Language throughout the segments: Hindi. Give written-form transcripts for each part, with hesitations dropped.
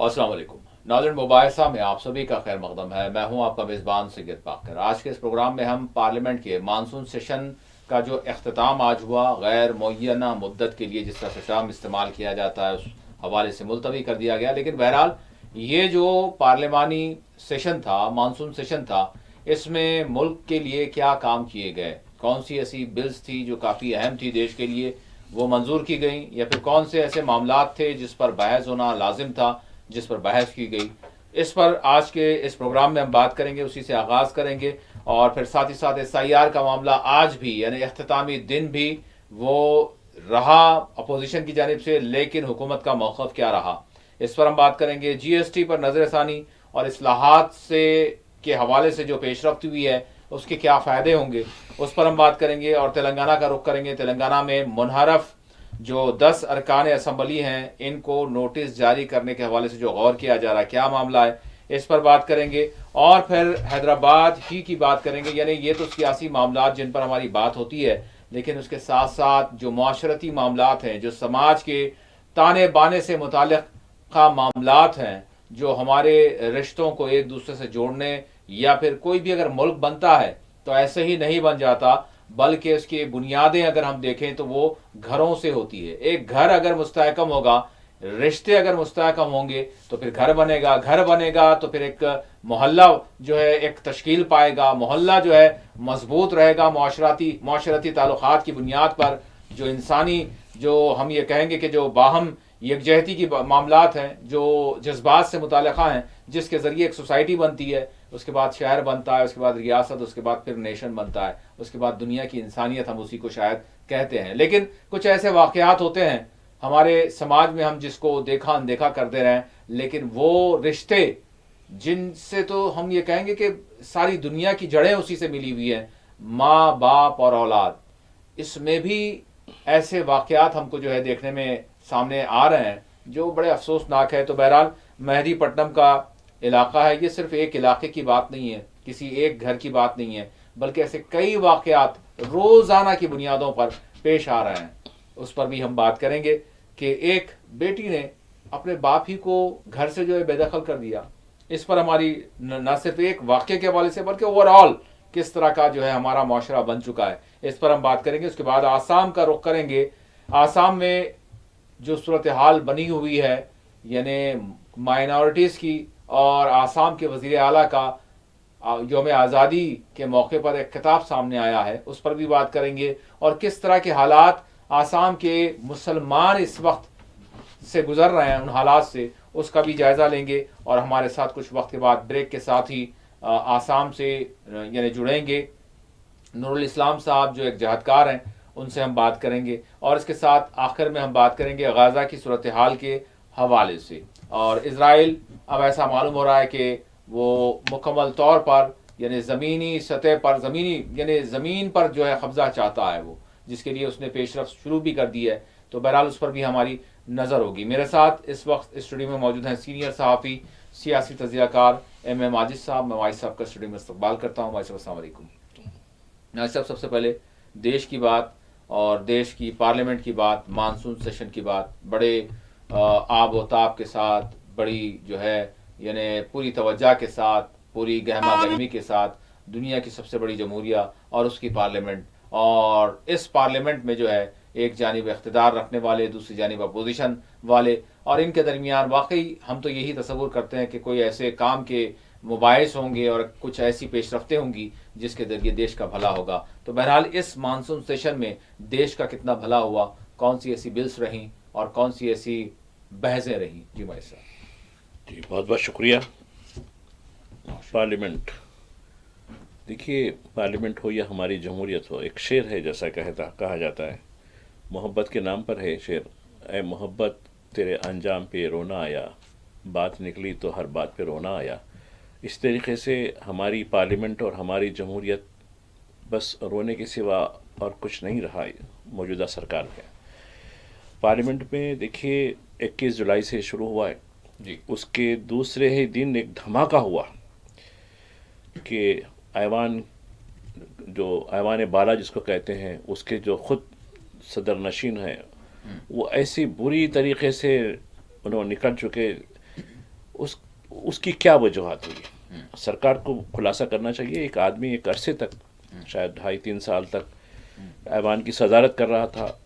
अस्सलाम वालेकुम नाज़रीन, मुबाहिसा में आप सभी का खैर मकदम है। मैं हूं आपका मेज़बान सैयद पाकर। आज के इस प्रोग्राम में हम पार्लियामेंट के मानसून सेशन का जो अख्ताम आज हुआ, गैर मुअय्यना मुद्दत के लिए जिस तरह से टर्म इस्तेमाल किया जाता है उस हवाले से मुलतवी कर दिया गया। लेकिन बहरहाल ये जो पार्लियमानी सेशन था, मानसून सेशन था, इसमें मुल्क के लिए क्या काम किए गए, कौन सी ऐसी बिल्स थी जो काफ़ी अहम थी देश के लिए, वो मंजूर की गई, या फिर कौन से ऐसे मामलात थे जिस पर बहस होना लाजिम था, जिस पर बहस की गई। इस पर आज के इस प्रोग्राम में हम बात करेंगे, उसी से आगाज़ करेंगे। और फिर साथ ही साथ SIR का मामला आज भी, यानी अख्तामी दिन भी वो रहा अपोजिशन की जानिब से, लेकिन हुकूमत का मौक़िफ़ क्या रहा, इस पर हम बात करेंगे। GST पर नज़रसानी और इस्लाहात से के हवाले से जो पेशरफ्त हुई है उसके क्या फ़ायदे होंगे, उस पर हम बात करेंगे। और तेलंगाना का रुख करेंगे। तेलंगाना में मुनहरफ जो 10 अरकान असम्बली हैं, इनको नोटिस जारी करने के हवाले से जो गौर किया जा रहा है, क्या मामला है, इस पर बात करेंगे। और फिर हैदराबाद ही की बात करेंगे। यानी ये तो सियासी मामलात जिन पर हमारी बात होती है, लेकिन उसके साथ साथ जो माशरती मामलात हैं, जो समाज के ताने बाने से मुताल्लिक़ मामलात हैं, जो हमारे रिश्तों को एक दूसरे से जोड़ने, या फिर कोई भी अगर मुल्क बनता है तो ऐसे ही नहीं बन जाता, बल्कि उसकी बुनियादें अगर हम देखें तो वो घरों से होती है। एक घर अगर मुस्तहकम होगा, रिश्ते अगर मुस्तहकम होंगे, तो फिर घर बनेगा, घर बनेगा तो फिर एक मोहल्ला जो है एक तश्कील पाएगा, मोहल्ला जो है मजबूत रहेगा। माशरती ताल्लुकात की बुनियाद पर जो इंसानी, जो हम ये कहेंगे कि जो बाहम यकजहती की मामलात हैं, जो जज्बात से मुताल्लिक़ा हैं, जिसके ज़रिए एक सोसाइटी बनती है, उसके बाद शहर बनता है, उसके बाद रियासत, उसके बाद फिर नेशन बनता है, उसके बाद दुनिया की इंसानियत, हम उसी को शायद कहते हैं। लेकिन कुछ ऐसे वाक़यात होते हैं हमारे समाज में, हम जिसको देखा अनदेखा करते रहें, लेकिन वो रिश्ते जिनसे तो हम ये कहेंगे कि सारी दुनिया की जड़ें उसी से मिली हुई हैं, माँ बाप और औलाद, इसमें भी ऐसे वाक़यात हमको जो है देखने में सामने आ रहे हैं जो बड़े अफसोसनाक है। तो बहरहाल मेहदीपट्टनम का इलाका है, ये सिर्फ एक इलाके की बात नहीं है, किसी एक घर की बात नहीं है, बल्कि ऐसे कई वाक़यात रोज़ाना की बुनियादों पर पेश आ रहे हैं। उस पर भी हम बात करेंगे कि एक बेटी ने अपने बाप ही को घर से जो है बेदखल कर दिया। इस पर हमारी न सिर्फ एक वाक़े के हवाले से, बल्कि ओवरऑल किस तरह का जो है हमारा माशरा बन चुका है, इस पर हम बात करेंगे। उसके बाद आसाम का रुख करेंगे। आसाम में जो सूरत हाल बनी हुई है, यानी माइनॉरिटीज़ की, और आसाम के वज़ीर आला का यौम आज़ादी के मौके पर एक खिताब सामने आया है, उस पर भी बात करेंगे। और किस तरह के हालात आसाम के मुसलमान इस वक्त से गुजर रहे हैं, उन हालात से उसका भी जायज़ा लेंगे। और हमारे साथ कुछ वक्त के बाद ब्रेक के साथ ही आसाम से यानी जुड़ेंगे नूरुल इस्लाम साहब, जो एक जहदकार हैं, उनसे हम बात करेंगे। और इसके साथ आखिर में हम बात करेंगे गाज़ा की सूरत हाल के हवाले से। और इसराइल, अब ऐसा मालूम हो रहा है कि वो मुकम्मल तौर पर यानी ज़मीनी सतह पर, यानी ज़मीन पर जो है कब्ज़ा चाहता है वो, जिसके लिए उसने पेशरफ्त शुरू भी कर दी है। तो बहरहाल उस पर भी हमारी नज़र होगी। मेरे साथ इस वक्त स्टूडियो में मौजूद हैं सीनियर सहाफ़ी, सियासी तजियाकार MM माजिद साहब। मैं वाइस साहब का स्टूडियो में इस्तकबाल करता हूँ। वाइस साहब अस्सलाम वालेकुम। साहब, सबसे पहले देश की बात और देश की पार्लियामेंट की बात, मानसून सेशन की बात, बड़े आब व ताब के साथ, बड़ी जो है यानी पूरी तवज्जो के साथ, पूरी गहमा गहमी के साथ, दुनिया की सबसे बड़ी जमहूरिया और उसकी पार्लियामेंट, और इस पार्लियामेंट में जो है एक जानिब इख्तिदार रखने वाले, दूसरी जानिब अपोजिशन वाले, और इनके दरमियान वाकई हम तो यही तसव्वुर करते हैं कि कोई ऐसे काम के मुबाहिस होंगे और कुछ ऐसी पेशरफ्तें होंगी जिसके ज़रिए देश का भला होगा। तो बहरहाल इस मानसून सेशन में देश का कितना भला हुआ, कौन सी ऐसी बिल्स रहीं और कौन सी ऐसी बहसें रहीं। जी भाई साहब। जी, बहुत बहुत शुक्रिया। पार्लियामेंट, देखिए, पार्लियामेंट हो या हमारी जमहूरियत हो, एक शेर है जैसा कहा जाता है, मोहब्बत के नाम पर है शेर। ए मोहब्बत तेरे अंजाम पे रोना आया, बात निकली तो हर बात पे रोना आया। इस तरीके से हमारी पार्लियामेंट और हमारी जमहूरियत बस रोने के सिवा और कुछ नहीं रहा मौजूदा सरकार के। पार्लियामेंट में देखिए 21 जुलाई से शुरू हुआ है जी। उसके दूसरे ही दिन एक धमाका हुआ कि ऐवान बाला जिसको कहते हैं, उसके जो खुद सदर नशीन हैं, वो ऐसी बुरी तरीके से उन्होंने निकल चुके उसकी क्या वजूहत हुई। सरकार को खुलासा करना चाहिए। एक आदमी एक अरसे तक, शायद 2.5-3 साल तक ऐवान की सदारत कर रहा था,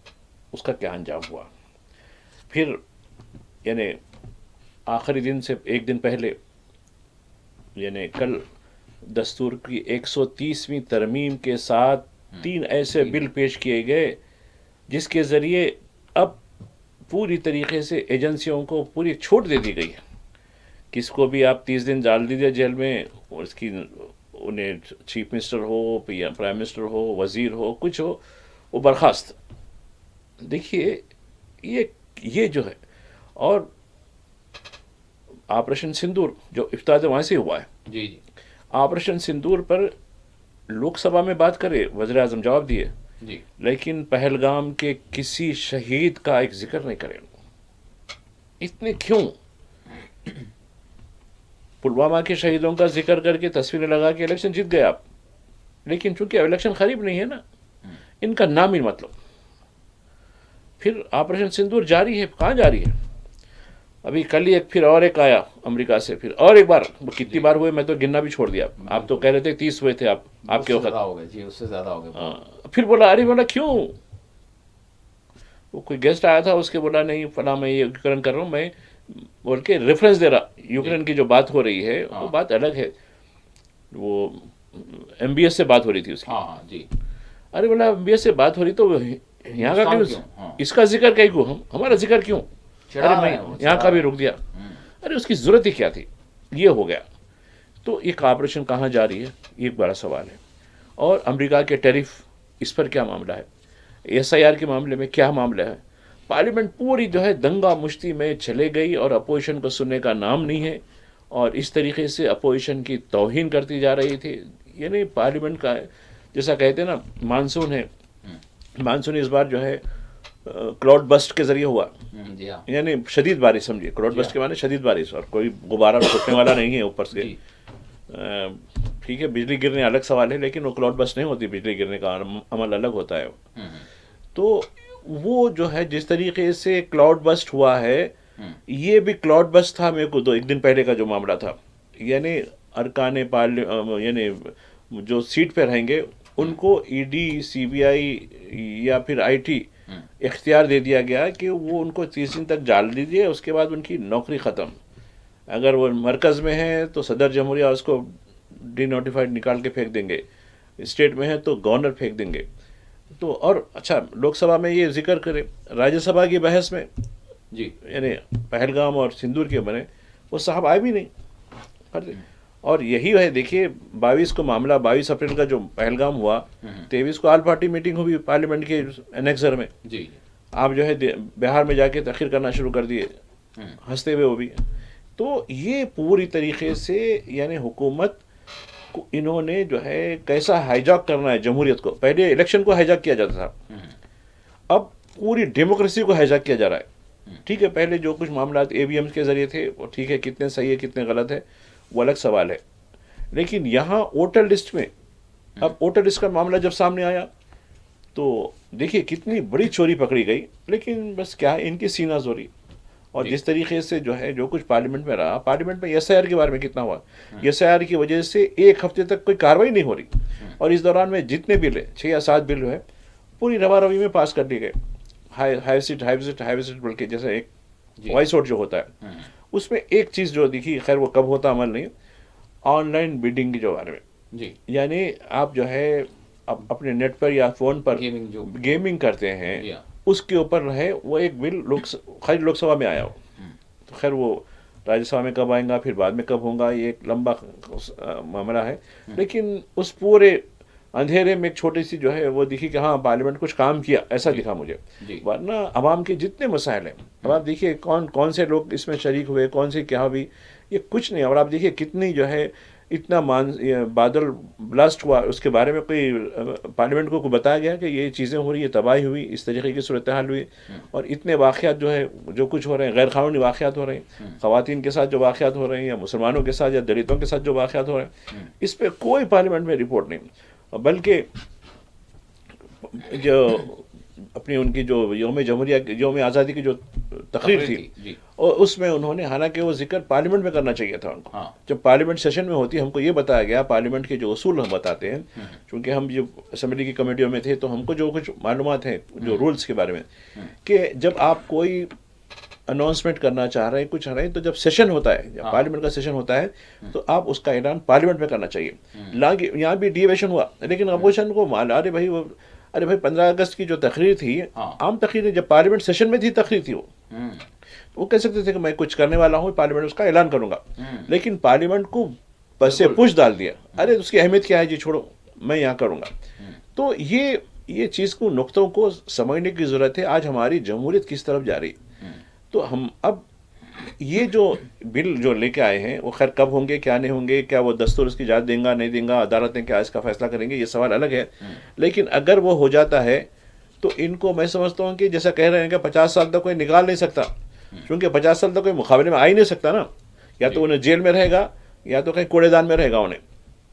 उसका क्या अंजाम हुआ। फिर यानी आखिरी दिन से एक दिन पहले, यानी कल दस्तूर की 130वीं तरमीम के साथ 3 ऐसे बिल पेश किए गए जिसके ज़रिए अब पूरी तरीके से एजेंसियों को पूरी छूट दे दी गई है। किसको भी आप 30 दिन डाल दीजिए जेल में, और इसकी उन्हें चीफ मिनिस्टर हो या प्राइम मिनिस्टर हो, वज़ीर हो, कुछ हो, वो बर्खास्त। देखिए ये जो है, और ऑपरेशन सिंदूर जो इफ्तार वहाँ से हुआ है, जी जी, ऑपरेशन सिंदूर पर लोकसभा में बात करे, वज़ीर आज़म जवाब दिए, जी, लेकिन पहलगाम के किसी शहीद का एक जिक्र नहीं करे। इतने क्यों? पुलवामा के शहीदों का जिक्र करके तस्वीरें लगा के इलेक्शन जीत गए आप, लेकिन चूंकि इलेक्शन करीब नहीं है ना, इनका नाम ही मतलब। फिर ऑपरेशन सिंदूर जारी है, कहाँ जारी है? अभी कल ही फिर एक आया अमेरिका से, फिर और एक बार। वो कितनी बार हुए मैं तो गिनना भी छोड़ दिया। आप तो कह रहे थे 30 हुए थे आपके वक्त। ज़्यादा हो गए जी, उससे ज़्यादा हो गए। फिर बोला, अरे बोला क्यों? वो कोई गेस्ट आया था, उसके बोला नहीं फला मैं ये यूक्रेन कर रहा हूँ, मैं बोल के रेफरेंस दे रहा। यूक्रेन की जो बात हो रही है वो बात अलग है, वो MBS से बात हो रही थी उसकी। हाँ जी। अरे बोला MBS से बात हो रही तो यहाँ का क्यों? इसका जिक्र कहीं को, हमारा जिक्र क्यों? अरे मैं यहाँ का भी रुक दिया। अरे उसकी जरूरत ही क्या थी? ये हो गया। तो एक ऑपरेशन कहाँ जा रही है, ये एक बड़ा सवाल है। और अमेरिका के टैरिफ, इस पर क्या मामला है? SIR के मामले में क्या मामला है? पार्लियामेंट पूरी जो है दंगा मुश्ती में चले गई और अपोजिशन को सुनने का नाम नहीं है, और इस तरीके से अपोजिशन की तौहीन करती जा रही थी। यानी पार्लियामेंट का, जैसा कहते हैं ना, मानसून है, मानसून इस बार जो है क्लाउड बस्ट के जरिए हुआ। यानी शदीद बारिश, समझिए क्लाउड बस्ट के माने शदीद बारिश, और कोई गुब्बारा फूटने वाला नहीं है ऊपर से। ठीक है, बिजली गिरने अलग सवाल है, लेकिन वो क्लाउड बस्ट नहीं होती, बिजली गिरने का अमल अलग होता है। तो वो जो है जिस तरीके से क्लाउड बस्ट हुआ है, ये भी क्लाउड बस्ट था। मेरे को एक दिन पहले का जो मामला था, यानी अरकान यानी जो सीट पे रहेंगे उनको ED CBI या फिर IT इख्तियार दे दिया गया कि वो उनको 30 दिन तक डाल दीजिए, उसके बाद उनकी नौकरी ख़त्म। अगर वो मरकज़ में है तो सदर जमहूरिया उसको डिनोटिफाइड निकाल के फेंक देंगे, स्टेट में है तो गवर्नर फेंक देंगे। तो और अच्छा, लोकसभा में ये जिक्र करें, राज्यसभा की बहस में जी, यानी पहलगाम और सिंदूर के बने, वो साहब आए भी नहीं। और यही है, देखिए 22 को मामला, 22 अप्रैल का जो पहलगाम हुआ, 23 को ऑल पार्टी मीटिंग हुई पार्लियामेंट के एनेक्सर में। जी, आप जो है बिहार में जाके तखीर करना शुरू कर दिए, हंसते हुए वो भी। तो ये पूरी तरीके से यानी हुकूमत को इन्होंने जो है कैसा हाईजैक करना है जमहूरियत को। पहले इलेक्शन को हाईजैक किया जाता था, अब पूरी डेमोक्रेसी को हाईजैक किया जा रहा है। ठीक है, पहले जो कुछ मामला AVM के जरिए थे वो ठीक है, कितने सही है कितने गलत है वो अलग सवाल है, लेकिन यहाँ वोटर लिस्ट में, अब वोटर लिस्ट का मामला जब सामने आया तो देखिए कितनी बड़ी चोरी पकड़ी गई, लेकिन बस क्या है, इनकी सीना जोरी। और जिस तरीके से जो है जो कुछ पार्लियामेंट में रहा, पार्लियामेंट में SIR के बारे में कितना हुआ, SIR की वजह से 1 हफ्ते तक कोई कार्रवाई नहीं हो रही, और इस दौरान में जितने बिल है 6 या 7 बिल है पूरी रवा रवी में पास कर दिए गए। हाई विजिट बोल के, जैसे एक वॉइस वोट जो होता है, उसमें एक चीज़ जो दिखी, खैर वो कब होता अमल नहीं, ऑनलाइन बिडिंग के जो बारे में जी, यानी आप जो है अपने नेट पर या फ़ोन पर गेमिंग करते हैं, उसके ऊपर है वो एक बिल खैर लोकसभा में आया हो, तो खैर वो राज्यसभा में कब आएगा, फिर बाद में कब होगा, ये एक लंबा मामला है। लेकिन उस पूरे अंधेरे में एक छोटी सी जो है वो दिखी कि हाँ पार्लियामेंट कुछ काम किया, ऐसा दिखा मुझे। वरना आवाम के जितने मसाइल हैं, अब आप देखिए कौन से लोग इसमें शरीक हुए, कौन से क्या हुई, ये कुछ नहीं। और आप देखिए कितनी जो है इतना बादल ब्लास्ट हुआ, उसके बारे में कोई पार्लियामेंट को बताया गया कि ये चीज़ें हो रही है, तबाही हुई, इस तरीके की सूरत हाल हुई, और इतने वाक़यात जो है जो कुछ हो रहे हैं, गैर कानूनी वाक़यात हो रहे हैं, ख़वातीन के साथ जो वाक़यात हो रहे हैं या मुसलमानों के साथ या दलितों के साथ जो वाक़यात हो रहे हैं, इस पर कोई पार्लियामेंट में रिपोर्ट नहीं। बल्कि जो अपनी उनकी जो यौम जमहूरिया, यौम आज़ादी की जो तकरीर तकरीर थी जी। और उसमें उन्होंने, हालांकि वो जिक्र पार्लियामेंट में करना चाहिए था उनको, हाँ। जब पार्लियामेंट सेशन में होती हमको ये बताया गया, पार्लियामेंट के जो उसूल हम बताते हैं, क्योंकि हम जो असेंबली की कमेटियों में थे तो हमको जो कुछ मालूमात हैं जो रूल्स के बारे में, कि जब आप कोई अनाउंसमेंट करना चाह रहे हैं, कुछ चाह रहे हैं, तो जब सेशन होता है, जब पार्लियामेंट का सेशन होता है, तो आप उसका ऐलान पार्लियामेंट में करना चाहिए। यहाँ भी डिविएशन हुआ, लेकिन अपोजिशन को मान, अरे भाई 15 अगस्त की जो तकरीर थी, आम तकरीर, जब पार्लियामेंट सेशन में थी तकरीर थी वो कह सकते थे कि मैं कुछ करने वाला हूँ, पार्लियामेंट उसका ऐलान करूंगा, लेकिन पार्लियामेंट को बस से पुश डाल दिया, अरे उसकी अहमियत क्या है जी, छोड़ो मैं यहाँ करूंगा। तो ये चीज़ को, नुक्तों को समझने की ज़रूरत है, आज हमारी जमहूरियत किस तरफ जा रही है। तो हम अब ये जो बिल जो लेके आए हैं, वो खैर कब होंगे, क्या नहीं होंगे, क्या वो दस्तूर इसकी इजाज़त देंगे नहीं देंगे, अदालतें क्या इसका फैसला करेंगे, ये सवाल अलग है। लेकिन अगर वो हो जाता है तो इनको मैं समझता हूँ कि जैसा कह रहे हैं कि 50 साल तक कोई निकाल नहीं सकता, क्योंकि 50 साल तक कोई मुकाबले में आ ही नहीं सकता ना, या तो उन्हें जेल में रहेगा या तो कहीं कूड़ेदान में रहेगा उन्हें।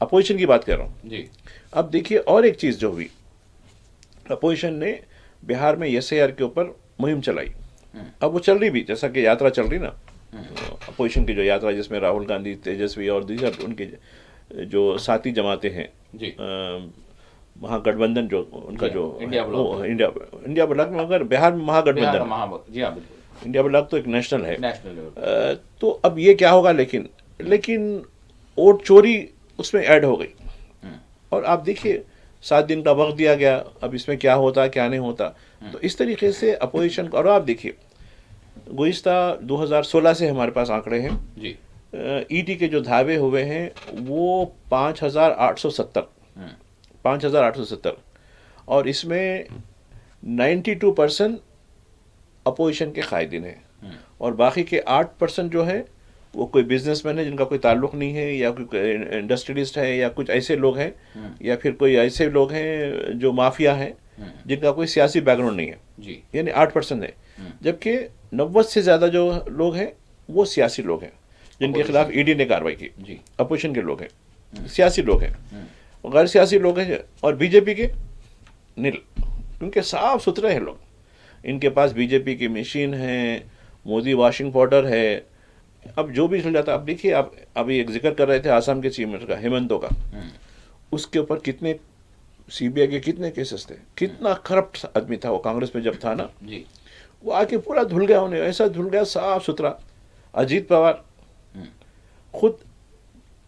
अपोजिशन की बात कर रहा हूँ जी। अब देखिए और एक चीज़ जो हुई, अपोजिशन ने बिहार में SIR के ऊपर मुहिम चलाई, अब वो चल रही भी, जैसा कि यात्रा चल रही ना, अपोजिशन की जो यात्रा जिसमें राहुल गांधी, तेजस्वी और दीगर उनके जो साथी जमातें हैं जी। महागठबंधन जो उनका जो इंडिया ब्लॉक, इंडिया ब्लॉक में, अगर बिहार में महागठबंधन, जी हाँ बिल्कुल, इंडिया ब्लॉक तो एक नेशनल है, नेशनल लेवल। तो अब ये क्या होगा, लेकिन वोट चोरी उसमें ऐड हो गई, और आप देखिए 7 दिन का वक्त दिया गया, अब इसमें क्या होता क्या नहीं होता। तो इस तरीके से अपोजिशन को, और आप देखिए गुज़िश्ता 2016 से हमारे पास आंकड़े हैं जी। ED के जो धावे हुए हैं वो 5,870 5,870, और इसमें 92% अपोजिशन के कायदीन हैं, और बाकी के 8% जो है वो कोई बिजनेसमैन है जिनका कोई ताल्लुक नहीं है, या कोई इंडस्ट्रियलिस्ट है, या कुछ ऐसे लोग हैं, या फिर कोई ऐसे लोग हैं जो माफिया हैं जिनका कोई सियासी बैकग्राउंड नहीं है जी। यानी 8% है, जबकि 90 से ज़्यादा जो लोग हैं वो सियासी लोग हैं जिनके खिलाफ ED ने कार्रवाई की जी। अपोजिशन के लोग हैं, सियासी लोग हैं, गैर सियासी लोग हैं, और बीजेपी के नील, क्योंकि साफ सुथरे हैं लोग, इनके पास बीजेपी की मशीन है, मोदी वॉशिंग पाउडर है। अब जो भी चल जाता, अब देखिए आप अभी एक जिक्र कर रहे थे आसाम के चीफ मिनिस्टर का, हेमंतो का, उसके ऊपर कितने CBI के कितने केसेस थे, कितना करप्ट आदमी था वो, कांग्रेस में जब था ना जी। वो आके पूरा धुल गया, उन्हें ऐसा धुल गया साफ सुथरा। अजीत पवार खुद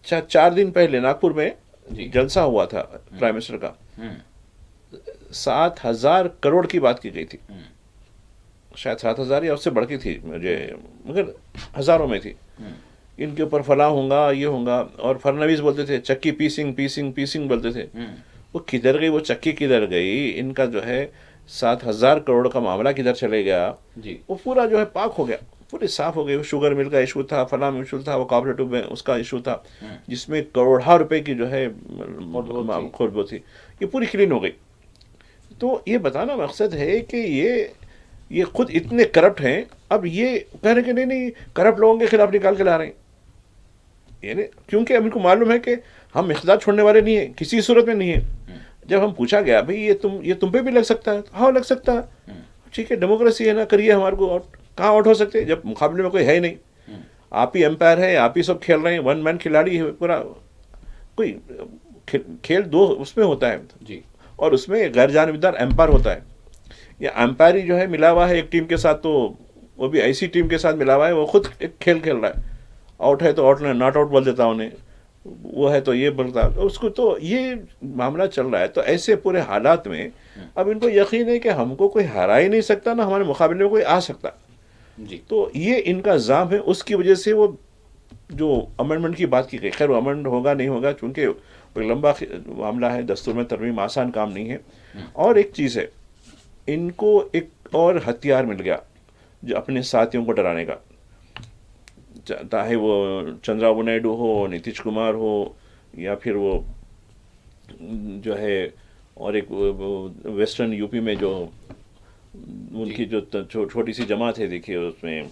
4 दिन पहले नागपुर में जलसा हुआ था प्राइम मिनिस्टर का, 7,000 करोड़ की बात की गई थी, शायद 7,000 या उससे बढ़ की थी मुझे, मगर हजारों में थी, इनके ऊपर फलाह होगा ये होगा, और फडणवीस बोलते थे चक्की पीसिंग पीसिंग पीसिंग बोलते थे, वो किधर गई, वो चक्की किधर गई, इनका जो है 7,000 करोड़ का मामला किधर चले गया जी। वो पूरा जो है पाक हो गया, पूरी साफ हो गई। शुगर मिल का इशू था, फला में इशू था, वो कोऑपरेटिव में उसका इशू था जिसमें करोड़ों रुपए की जो है खोलबो थी, ये पूरी क्लीन हो गई। तो ये बताना मकसद है कि ये खुद इतने करप्ट हैं, अब ये कह रहे कि नहीं करप्ट लोगों के खिलाफ निकाल के ला रहे हैं, यानी क्योंकि अब इनको मालूम है कि हम इख्तियार छोड़ने वाले नहीं है, किसी सूरत में नहीं है। जब हम पूछा गया भाई ये तुम पे भी लग सकता है, तो हाँ लग सकता है, ठीक है डेमोक्रेसी है ना, करिए, हमारे को आउट, कहाँ आउट हो सकते हैं जब मुकाबले में कोई है ही नहीं, आप ही एम्पायर है, आप ही सब खेल रहे हैं, 1 मैन खिलाड़ी है पूरा, कोई खेल 2 उसमें होता है जी। और उसमें गैर जानिबदार एम्पायर होता है, या एम्पायर ही जो है मिला हुआ है एक टीम के साथ, तो वो भी ऐसी टीम के साथ मिला हुआ है, वो खुद एक खेल खेल रहा है, आउट है तो आउट, नॉट आउट बोल देता उन्हें, वो है तो ये बोलता उसको, तो ये मामला चल रहा है। तो ऐसे पूरे हालात में अब इनको यकीन है कि हमको कोई हरा ही नहीं सकता, ना हमारे मुकाबले में कोई आ सकता जी। तो ये इनका जाम है, उसकी वजह से वो जो अमेंडमेंट की बात की गई, खैर वो अमेंड होगा नहीं होगा चूँकि लंबा मामला है, दस्तूर में तरमीम आसान काम नहीं है। और एक चीज़ है, इनको एक और हथियार मिल गया जो अपने साथियों को डराने का, चाहे वो चंद्रबाबू नायडू हो, नीतीश कुमार हो, या फिर वो जो है और एक वेस्टर्न यूपी में जो उनकी जो छोटी सी जमात है, देखिए उसमें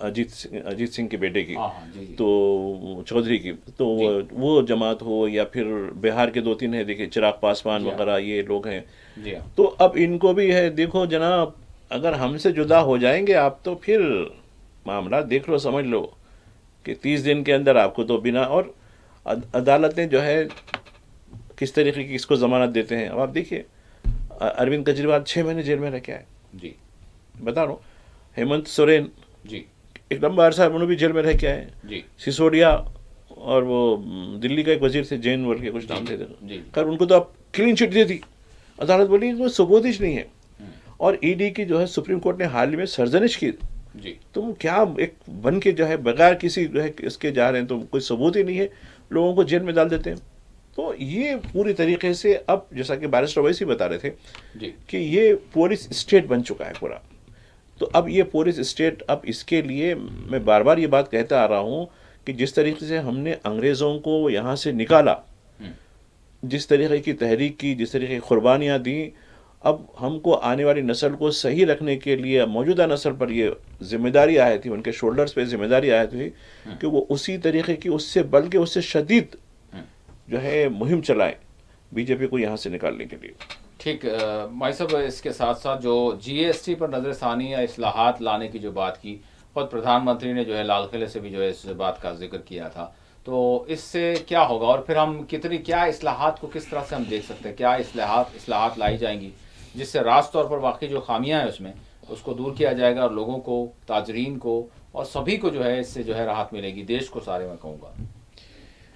अजीत सिंह के बेटे की, तो चौधरी की, तो वो जमात हो, या फिर बिहार के 2-3 है, देखिए चिराग पासवान वगैरह, ये लोग हैं। तो अब इनको भी है, देखो जनाब अगर हमसे जुदा हो जाएंगे आप तो फिर मामला देख लो, समझ लो कि 30 दिन के अंदर आपको तो बिना, और अदालतें जो है किस तरीके की इसको ज़मानत देते हैं। अब आप देखिए अरविंद केजरीवाल 6 महीने जेल में रह के आए, जी बता रहा हूँ। हेमंत सोरेन जी एक लंबा अरसा उन्होंने भी जेल में रह के आए। जी सिसोदिया और वो दिल्ली का एक वजीर थे, जैन बोल के कुछ नाम थे, जी खैर उनको तो अब क्लीन चिट दे दी। अदालत बोली कोई सबूत ही नहीं है। और ईडी की जो है सुप्रीम कोर्ट ने हाल ही में सरजनिश की, जी तुम क्या एक बन के जो है बगैर किसी जो है इसके जा रहे हैं, तो कोई सबूत ही नहीं है, लोगों को जेल में डाल देते हैं। तो ये पूरी तरीके से अब जैसा कि बैरिस्टर वैसे ही बता रहे थे जी कि ये पुलिस स्टेट बन चुका है पूरा। तो अब ये पुलिस स्टेट, अब इसके लिए मैं बार बार ये बात कहता आ रहा हूँ कि जिस तरीके से हमने अंग्रेज़ों को यहाँ से निकाला, जिस तरीके की तहरीक की, जिस तरीके की कुर्बानियाँ दी, अब हमको आने वाली नस्ल को सही रखने के लिए मौजूदा नस्ल पर ये जिम्मेदारी आई थी, उनके शोल्डर्स पे जिम्मेदारी आई थी कि वो उसी तरीके की, उससे बल्कि उससे शदीद जो है मुहिम चलाएं बीजेपी को यहाँ से निकालने के लिए। ठीक। भाई साहब, इसके साथ साथ जो जीएसटी पर नजरसानी या इस्लाहात लाने की जो बात की, खुद प्रधानमंत्री ने जो है लाल किले से भी जो है इस बात का जिक्र किया था, तो इससे क्या होगा और फिर हम कितनी, क्या इस्लाहात को किस तरह से हम देख सकते हैं, क्या इस्लाहात लाई जाएंगी जिससे रास्त तौर पर वाकई जो खामियां हैं उसमें उसको दूर किया जाएगा और लोगों को, ताजरीन को और सभी को जो है इससे जो है राहत मिलेगी, देश को सारे, मैं कहूँगा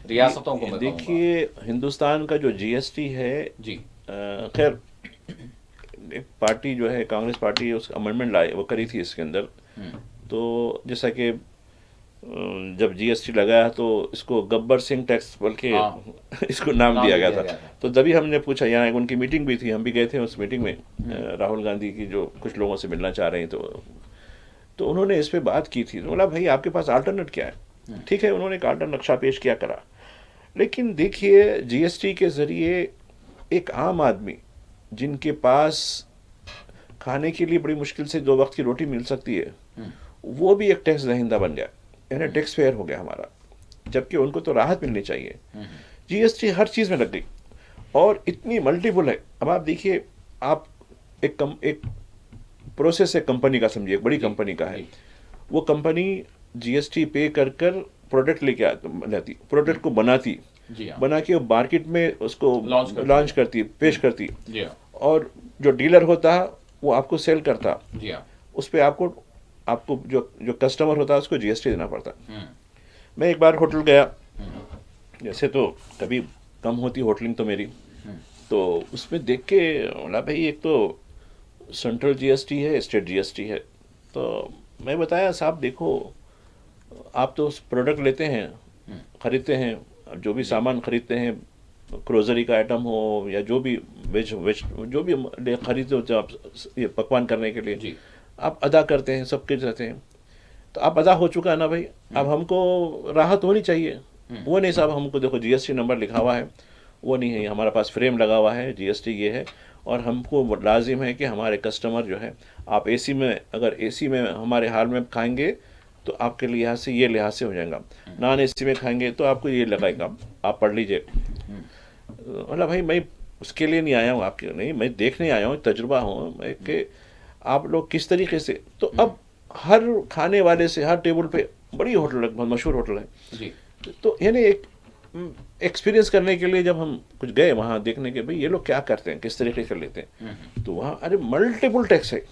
रियासतों को मैं कहूँगा। देखिए हिंदुस्तान का जो जीएसटी है जी खैर एक पार्टी जो है कांग्रेस पार्टी उस अमेंडमेंट लाई, वो करी थी इसके अंदर। तो जैसा कि जब जीएसटी लगाया तो इसको गब्बर सिंह टैक्स बोल के इसको नाम दिया गया था। तो तभी हमने पूछा, यहाँ एक उनकी मीटिंग भी थी, हम भी गए थे उस मीटिंग में, राहुल गांधी की जो कुछ लोगों से मिलना चाह रहे हैं, तो उन्होंने इस पर बात की थी। तो बोला भाई आपके पास अल्टरनेट क्या है? ठीक है, उन्होंने एक अल्टरनेट नक्शा पेश किया करा, लेकिन देखिए जीएसटी के ज़रिए एक आम आदमी जिनके पास खाने के लिए बड़ी मुश्किल से 2 वक्त की रोटी मिल सकती है, वो भी एक टैक्स दहिंदा बन गया, यानी टैक्स पेयर हो गया हमारा, जबकि उनको तो राहत मिलनी चाहिए। जीएसटी हर चीज़ में लग गई और इतनी मल्टीपल है। अब आप देखिए, आप एक प्रोसेस है कंपनी का, समझिए एक बड़ी कंपनी का है, वो कंपनी जीएसटी पे कर प्रोडक्ट लेके आती, प्रोडक्ट को बनाती, बना के मार्केट में उसको लॉन्च करती, पेश करती, और जो डीलर होता है वो आपको सेल करता, उस पर आपको जो कस्टमर होता है उसको जीएसटी देना पड़ता। मैं एक बार होटल गया, जैसे तो कभी कम होती होटलिंग तो मेरी, तो उसमें देख के बोला भाई एक तो सेंट्रल जीएसटी है, स्टेट जीएसटी है। तो मैं बताया साहब देखो, आप तो प्रोडक्ट लेते हैं, खरीदते हैं, जो भी सामान खरीदते हैं, क्रोजरी का आइटम हो या जो भी वेज जो भी खरीदते हो आप ये पकवान करने के लिए, आप अदा करते हैं, सब कुछ रहते हैं। तो आप अदा हो चुका है ना भाई, अब हमको राहत होनी चाहिए। वो नहीं साहब, हमको देखो जीएसटी नंबर लिखा हुआ है, वो नहीं है, हमारे पास फ्रेम लगा हुआ है, जीएसटी ये है, और हमको लाजिम है कि हमारे कस्टमर जो है, आप एसी में, अगर एसी में हमारे हाल में खाएंगे तो आपके लिहाज से ये लिहाज से हो जाएगा, नॉन एसी में खाएंगे तो आपको ये लगाएगा, आप पढ़ लीजिए। बोला भाई मैं उसके लिए नहीं आया हूँ आपके, नहीं मैं देखने आया हूँ, तजुर्बा हूँ मैं कि आप लोग किस तरीके से। तो अब हर खाने वाले से, हर टेबल पे, बड़ी होटल है, बहुत मशहूर होटल है जी, तो यानी एक एक्सपीरियंस करने के लिए जब हम कुछ गए वहाँ देखने के भाई ये लोग क्या करते हैं, किस तरीके से लेते हैं, तो वहाँ अरे मल्टीपल टैक्स है,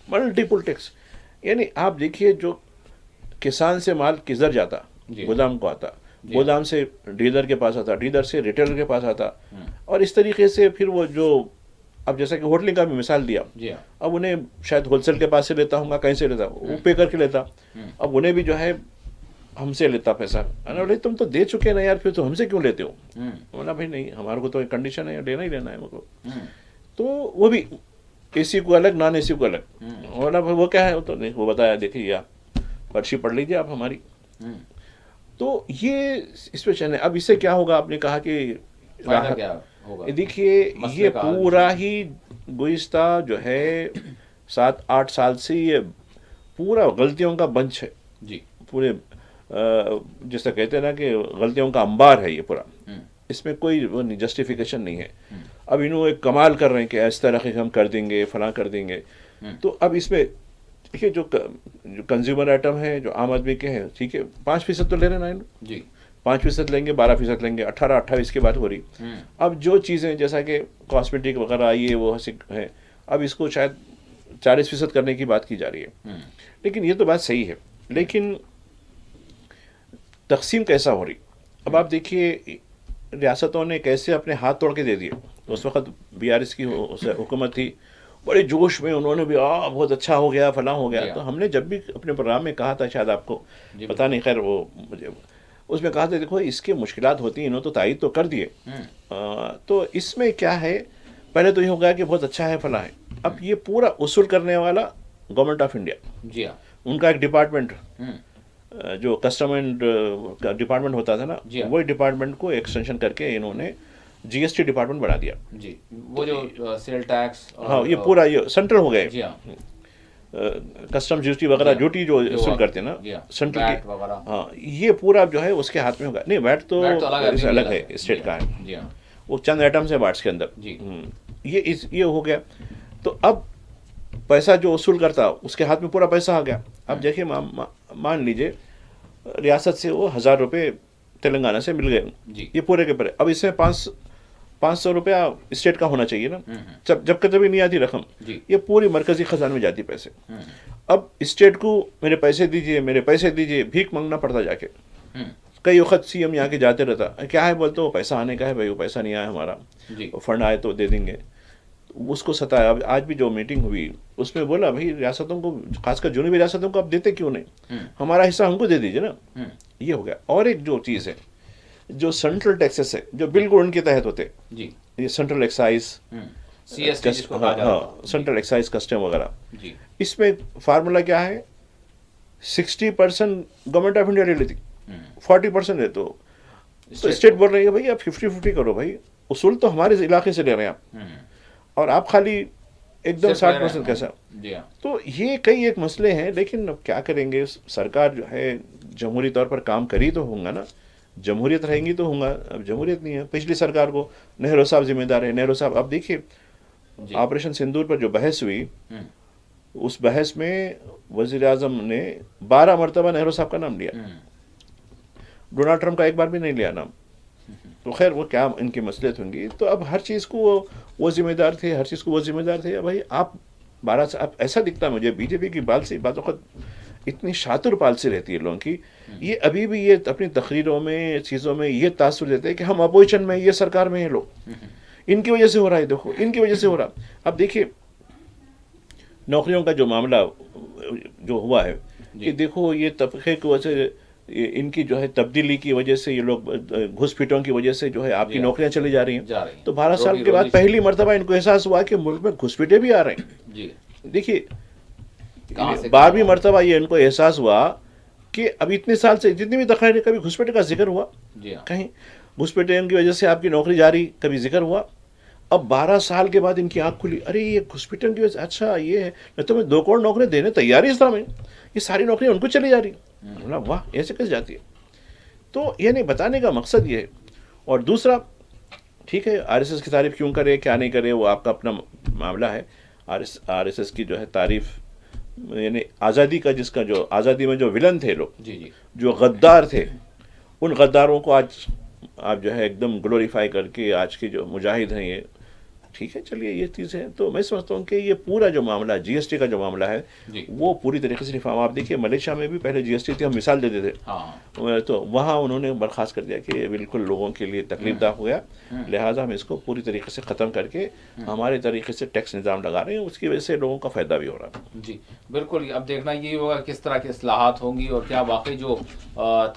मल्टीपल टैक्स। यानी आप देखिए, जो किसान से माल किधर जाता, गोदाम को आता, गोदाम से डीलर के पास आता, डीलर से रिटेलर के पास आता, और इस तरीके से फिर वो जो, अब जैसा कि होटलिंग का भी मिसाल दिया, अब उन्हें शायद होलसेल के पास से लेता होगा, कहीं से लेता, वो पे करके लेता, अब उन्हें भी जो है हमसे लेता पैसा। बोले तुम तो दे चुके हैं ना यार, फिर तो हमसे क्यों लेते हो? बोला भाई नहीं, हमारे को तो एक कंडीशन है, लेना ही लेना है हमको। तो वो भी एसी को अलग, नॉन एसी को अलग। बोला भाई वो क्या है? वो तो नहीं, वो बताया देखिए आप पर्ची पढ़ लीजिए आप हमारी। तो ये इसमें चैन है। अब इससे क्या होगा, आपने कहा कि देखिए ये पूरा ही गुज़िश्ता जो है 7-8 साल से ये पूरा गलतियों का बंच है जी, पूरे जैसा कहते हैं ना कि गलतियों का अंबार है ये पूरा, इसमें कोई वो जस्टिफिकेशन नहीं है। अब इन्हों एक कमाल कर रहे हैं कि इस तरह के हम कर देंगे, फलां कर देंगे। तो अब इसमें देखिए जो कंज्यूमर आइटम है, जो आम आदमी के हैं, ठीक है, 5% तो ले रहे ना जी, 5% लेंगे, 12% लेंगे, 18-28 की बात हो रही। अब जो चीज़ें जैसा कि कॉस्मेटिक वगैरह ये वो है, अब इसको शायद 40% करने की बात की जा रही है। लेकिन ये तो बात सही है, लेकिन तकसीम कैसा हो रही? अब आप देखिए रियासतों ने कैसे अपने हाथ तोड़ के दे दिए। उस वक्त BRS की हुकूमत थी, बड़े जोश में उन्होंने भी बहुत अच्छा हो गया, फलां हो गया। तो हमने जब भी अपने प्रोग्राम में कहा था, शायद आपको पता नहीं, खैर वो मुझे उसमें कहा था देखो इसके मुश्किलात होती हैं, इन्होंने तो तायद तो कर दिए। तो इसमें क्या है, पहले तो ये हो गया कि बहुत अच्छा है, फलां है। अब ये पूरा उसूल करने वाला गवर्नमेंट ऑफ इंडिया, जी हाँ, उनका एक डिपार्टमेंट जो कस्टम एंड का डिपार्टमेंट होता था ना, वही डिपार्टमेंट को एक्सटेंशन करके इन्होंने GST डिपार्टमेंट बना दिया। जी, वो जो सेल टैक्स, हाँ, ये पूरा ये सेंट्रल हो गए। जी हाँ, कस्टम ड्यूटी वगैरह ड्यूटी जो वसूल करते हैं ना सेंट्रल वैट की, वगैरह, हाँ, ये पूरा जो है उसके हाथ में होगा। नहीं, वैट तो अलग है, स्टेट का है। जी हाँ, वो चंद आइटम्स है वैट्स के अंदर। जी, ये हो गया। तो अब पैसा जो वसूल करता उसके हाथ में पूरा पैसा आ गया। अब देखिए मान लीजिए रियासत से वो 1000 रुपये तेलंगाना से मिल गए, ये पूरे के पूरे। अब इसमें 500 रुपया स्टेट का होना चाहिए ना, जब कभी नहीं आती रकम, ये पूरी मरकजी खजाने में जाती पैसे। अब स्टेट को मेरे पैसे दीजिए, मेरे पैसे दीजिए, भीख मांगना पड़ता जाके। कई वक्त CM यहाँ के जाते रहता, क्या है बोलते वो पैसा आने का है भाई, वो पैसा नहीं आया हमारा, फंड आए तो दे देंगे। उसको सताया। अब आज भी जो मीटिंग हुई उसमें बोला भाई रियासतों को, खासकर जुनूबी रियासतों को आप देते क्यों नहीं, हमारा हिस्सा हमको दे दीजिए ना। ये हो गया। और एक जो चीज़ है, जो सेंट्रल टैक्सेस है जो बिल्कुल उनके तहत होते, ये central excise, central excise custom वगैरह, इसमें फार्मूला क्या है, 60% गवर्नमेंट ऑफ इंडिया ले लेती, 40% है। तो स्टेट बोल रही है भाई आप 50-50 करो भाई, उसूल तो हमारे इलाके से ले रहे हैं आप, और आप खाली एकदम 60% कैसा। तो ये कई एक मसले हैं, लेकिन अब क्या करेंगे, सरकार जो है जमहूरी तौर पर काम करी तो होगा ना, जमहूरियत रहेंगी तो होगा। अब जमहूरियत नहीं है। पिछली सरकार को नेहरू साहब जिम्मेदार है। नेहरू साहब, अब देखिए ऑपरेशन सिंदूर पर जो बहस हुई, उस बहस में वजीर आजम ने 12 मरतबा नेहरू साहब का नाम लिया, डोनाल्ड ट्रंप का एक बार भी नहीं लिया नाम। तो खैर वो क्या इनकी मसलियत होंगी। तो अब हर चीज़ को वो जिम्मेदार थे, हर चीज़ को वो जिम्मेदार थे। भाई आप 12 से, अब ऐसा दिखता है मुझे बीजेपी की बातों इतनी शातिर पालसी रहती है लोगों की, ये अभी भी ये अपनी तकरीरों में चीज़ों में ये तासुर देते हैं कि हम अपोजिशन में, ये सरकार में हैं लोग, इनकी वजह से हो रहा है, देखो इनकी वजह से हो रहा। अब देखिए नौकरियों का जो मामला जो हुआ है कि देखो ये तबके की वजह से, इनकी जो है तब्दीली की वजह से, ये लोग घुसपैठों की वजह से जो है आपकी नौकरियां चली जा रही हैं। तो 12 साल के बाद पहली मरतबा इनको एहसास हुआ कि मुल्क में घुसपैठे भी आ रहे हैं। देखिए 12वीं मरतबा ये इनको एहसास हुआ कि अब इतने साल से जितनी भी तकरीरें, कभी घुसपैठे का जिक्र हुआ, कहीं घुसपैठे की वजह से आपकी नौकरी जा रही, कभी जिक्र हुआ। अब 12 साल के बाद इनकी आँख खुली, अरे ये घुसपैठे की वजह, अच्छा ये है, मैं तो 2 करोड़ नौकरी देने तैयार ही था, मैं ये सारी नौकरियाँ उनको चली जा रही। बोला वाह, ऐसे कैसे जाती है। तो ये नहीं बताने का मकसद ये है। और दूसरा, ठीक है RSS की तारीफ क्यों करे क्या नहीं करे वो आपका अपना मामला है। RSS की जो है तारीफ, यानी आज़ादी का, जिसका जो आज़ादी में जो विलन थे लोग, जो गद्दार थे, उन गद्दारों को आज आप जो है एकदम ग्लोरीफाई करके आज के जो मुजाहिद हैं, ये ठीक है, चलिए ये चीज़ है। तो मैं समझता हूँ कि ये पूरा जो मामला GST का जो मामला है वो पूरी तरीके से रिफॉर्म। आप देखिए मलेशिया में भी पहले GST थी, हम मिसाल देते थे, तो वहाँ उन्होंने बर्खास्त कर दिया कि बिल्कुल लोगों के लिए तकलीफदा हो गया, लिहाजा हम इसको पूरी तरीके से ख़त्म करके हमारे तरीके से टैक्स निज़ाम लगा रहे हैं, उसकी वजह से लोगों का फ़ायदा भी हो रहा है। जी बिल्कुल। अब देखना ये होगा किस तरह की इस्लाहात होंगी और क्या वाकई जो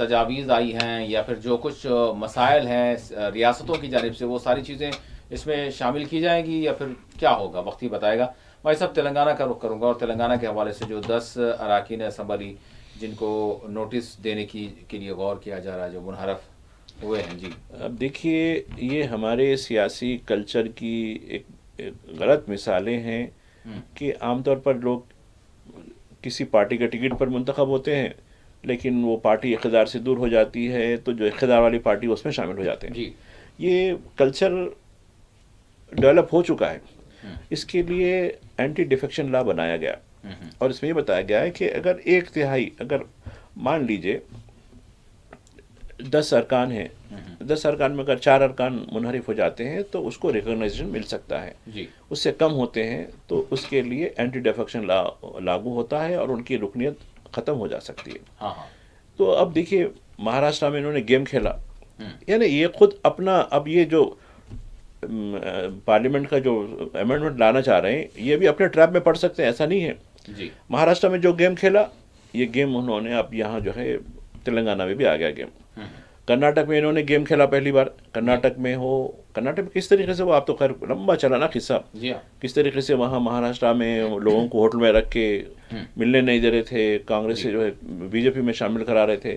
तजावीज़ आई हैं या फिर जो कुछ मसाइल हैं रियासतों की जानिब से, वो सारी चीज़ें इसमें शामिल की जाएंगी या फिर क्या होगा, वक्त ही बताएगा। मैं सब तेलंगाना का रुख करूँगा और तेलंगाना के हवाले से जो 10 अरकान असम्बली जिनको नोटिस देने के लिए गौर किया जा रहा है, जो मुनहरफ हुए हैं। जी अब देखिए ये हमारे सियासी कल्चर की एक गलत मिसालें हैं कि आमतौर पर लोग किसी पार्टी के टिकट पर मुंतखब होते हैं, लेकिन वो पार्टी इक़्तिदार से दूर हो जाती है तो जो इक़्तिदार वाली पार्टी उसमें शामिल हो जाते हैं। जी ये कल्चर डेवलप हो चुका है। इसके लिए एंटी डिफेक्शन लॉ बनाया गया और इसमें ये बताया गया है कि अगर 1/3, अगर मान लीजिए 10 अरकान हैं, 10 अरकान में अगर 4 अरकान मुनहरिफ हो जाते हैं तो उसको रिकॉग्नाइजेशन मिल सकता है जी। उससे कम होते हैं तो उसके लिए एंटी डिफेक्शन लॉ लागू होता है और उनकी रुकनियत ख़त्म हो जा सकती है। हाँ हाँ। तो अब देखिए महाराष्ट्र में इन्होंने गेम खेला, यानी ये खुद अपना, अब ये जो पार्लियामेंट का जो अमेंडमेंट लाना चाह रहे हैं ये भी अपने ट्रैप में पड़ सकते हैं, ऐसा नहीं है। जी। महाराष्ट्र में जो गेम खेला ये गेम उन्होंने अब यहाँ जो है तेलंगाना में भी आ गया गेम। कर्नाटक में इन्होंने गेम खेला पहली बार, कर्नाटक में किस तरीके से वो, आप तो खैर लंबा चला ना किस्सा, जी हाँ। किस तरीके से वहाँ महाराष्ट्र में लोगों को होटल में रख के मिलने नहीं दे रहे थे, कांग्रेस से जो है बीजेपी में शामिल करा रहे थे,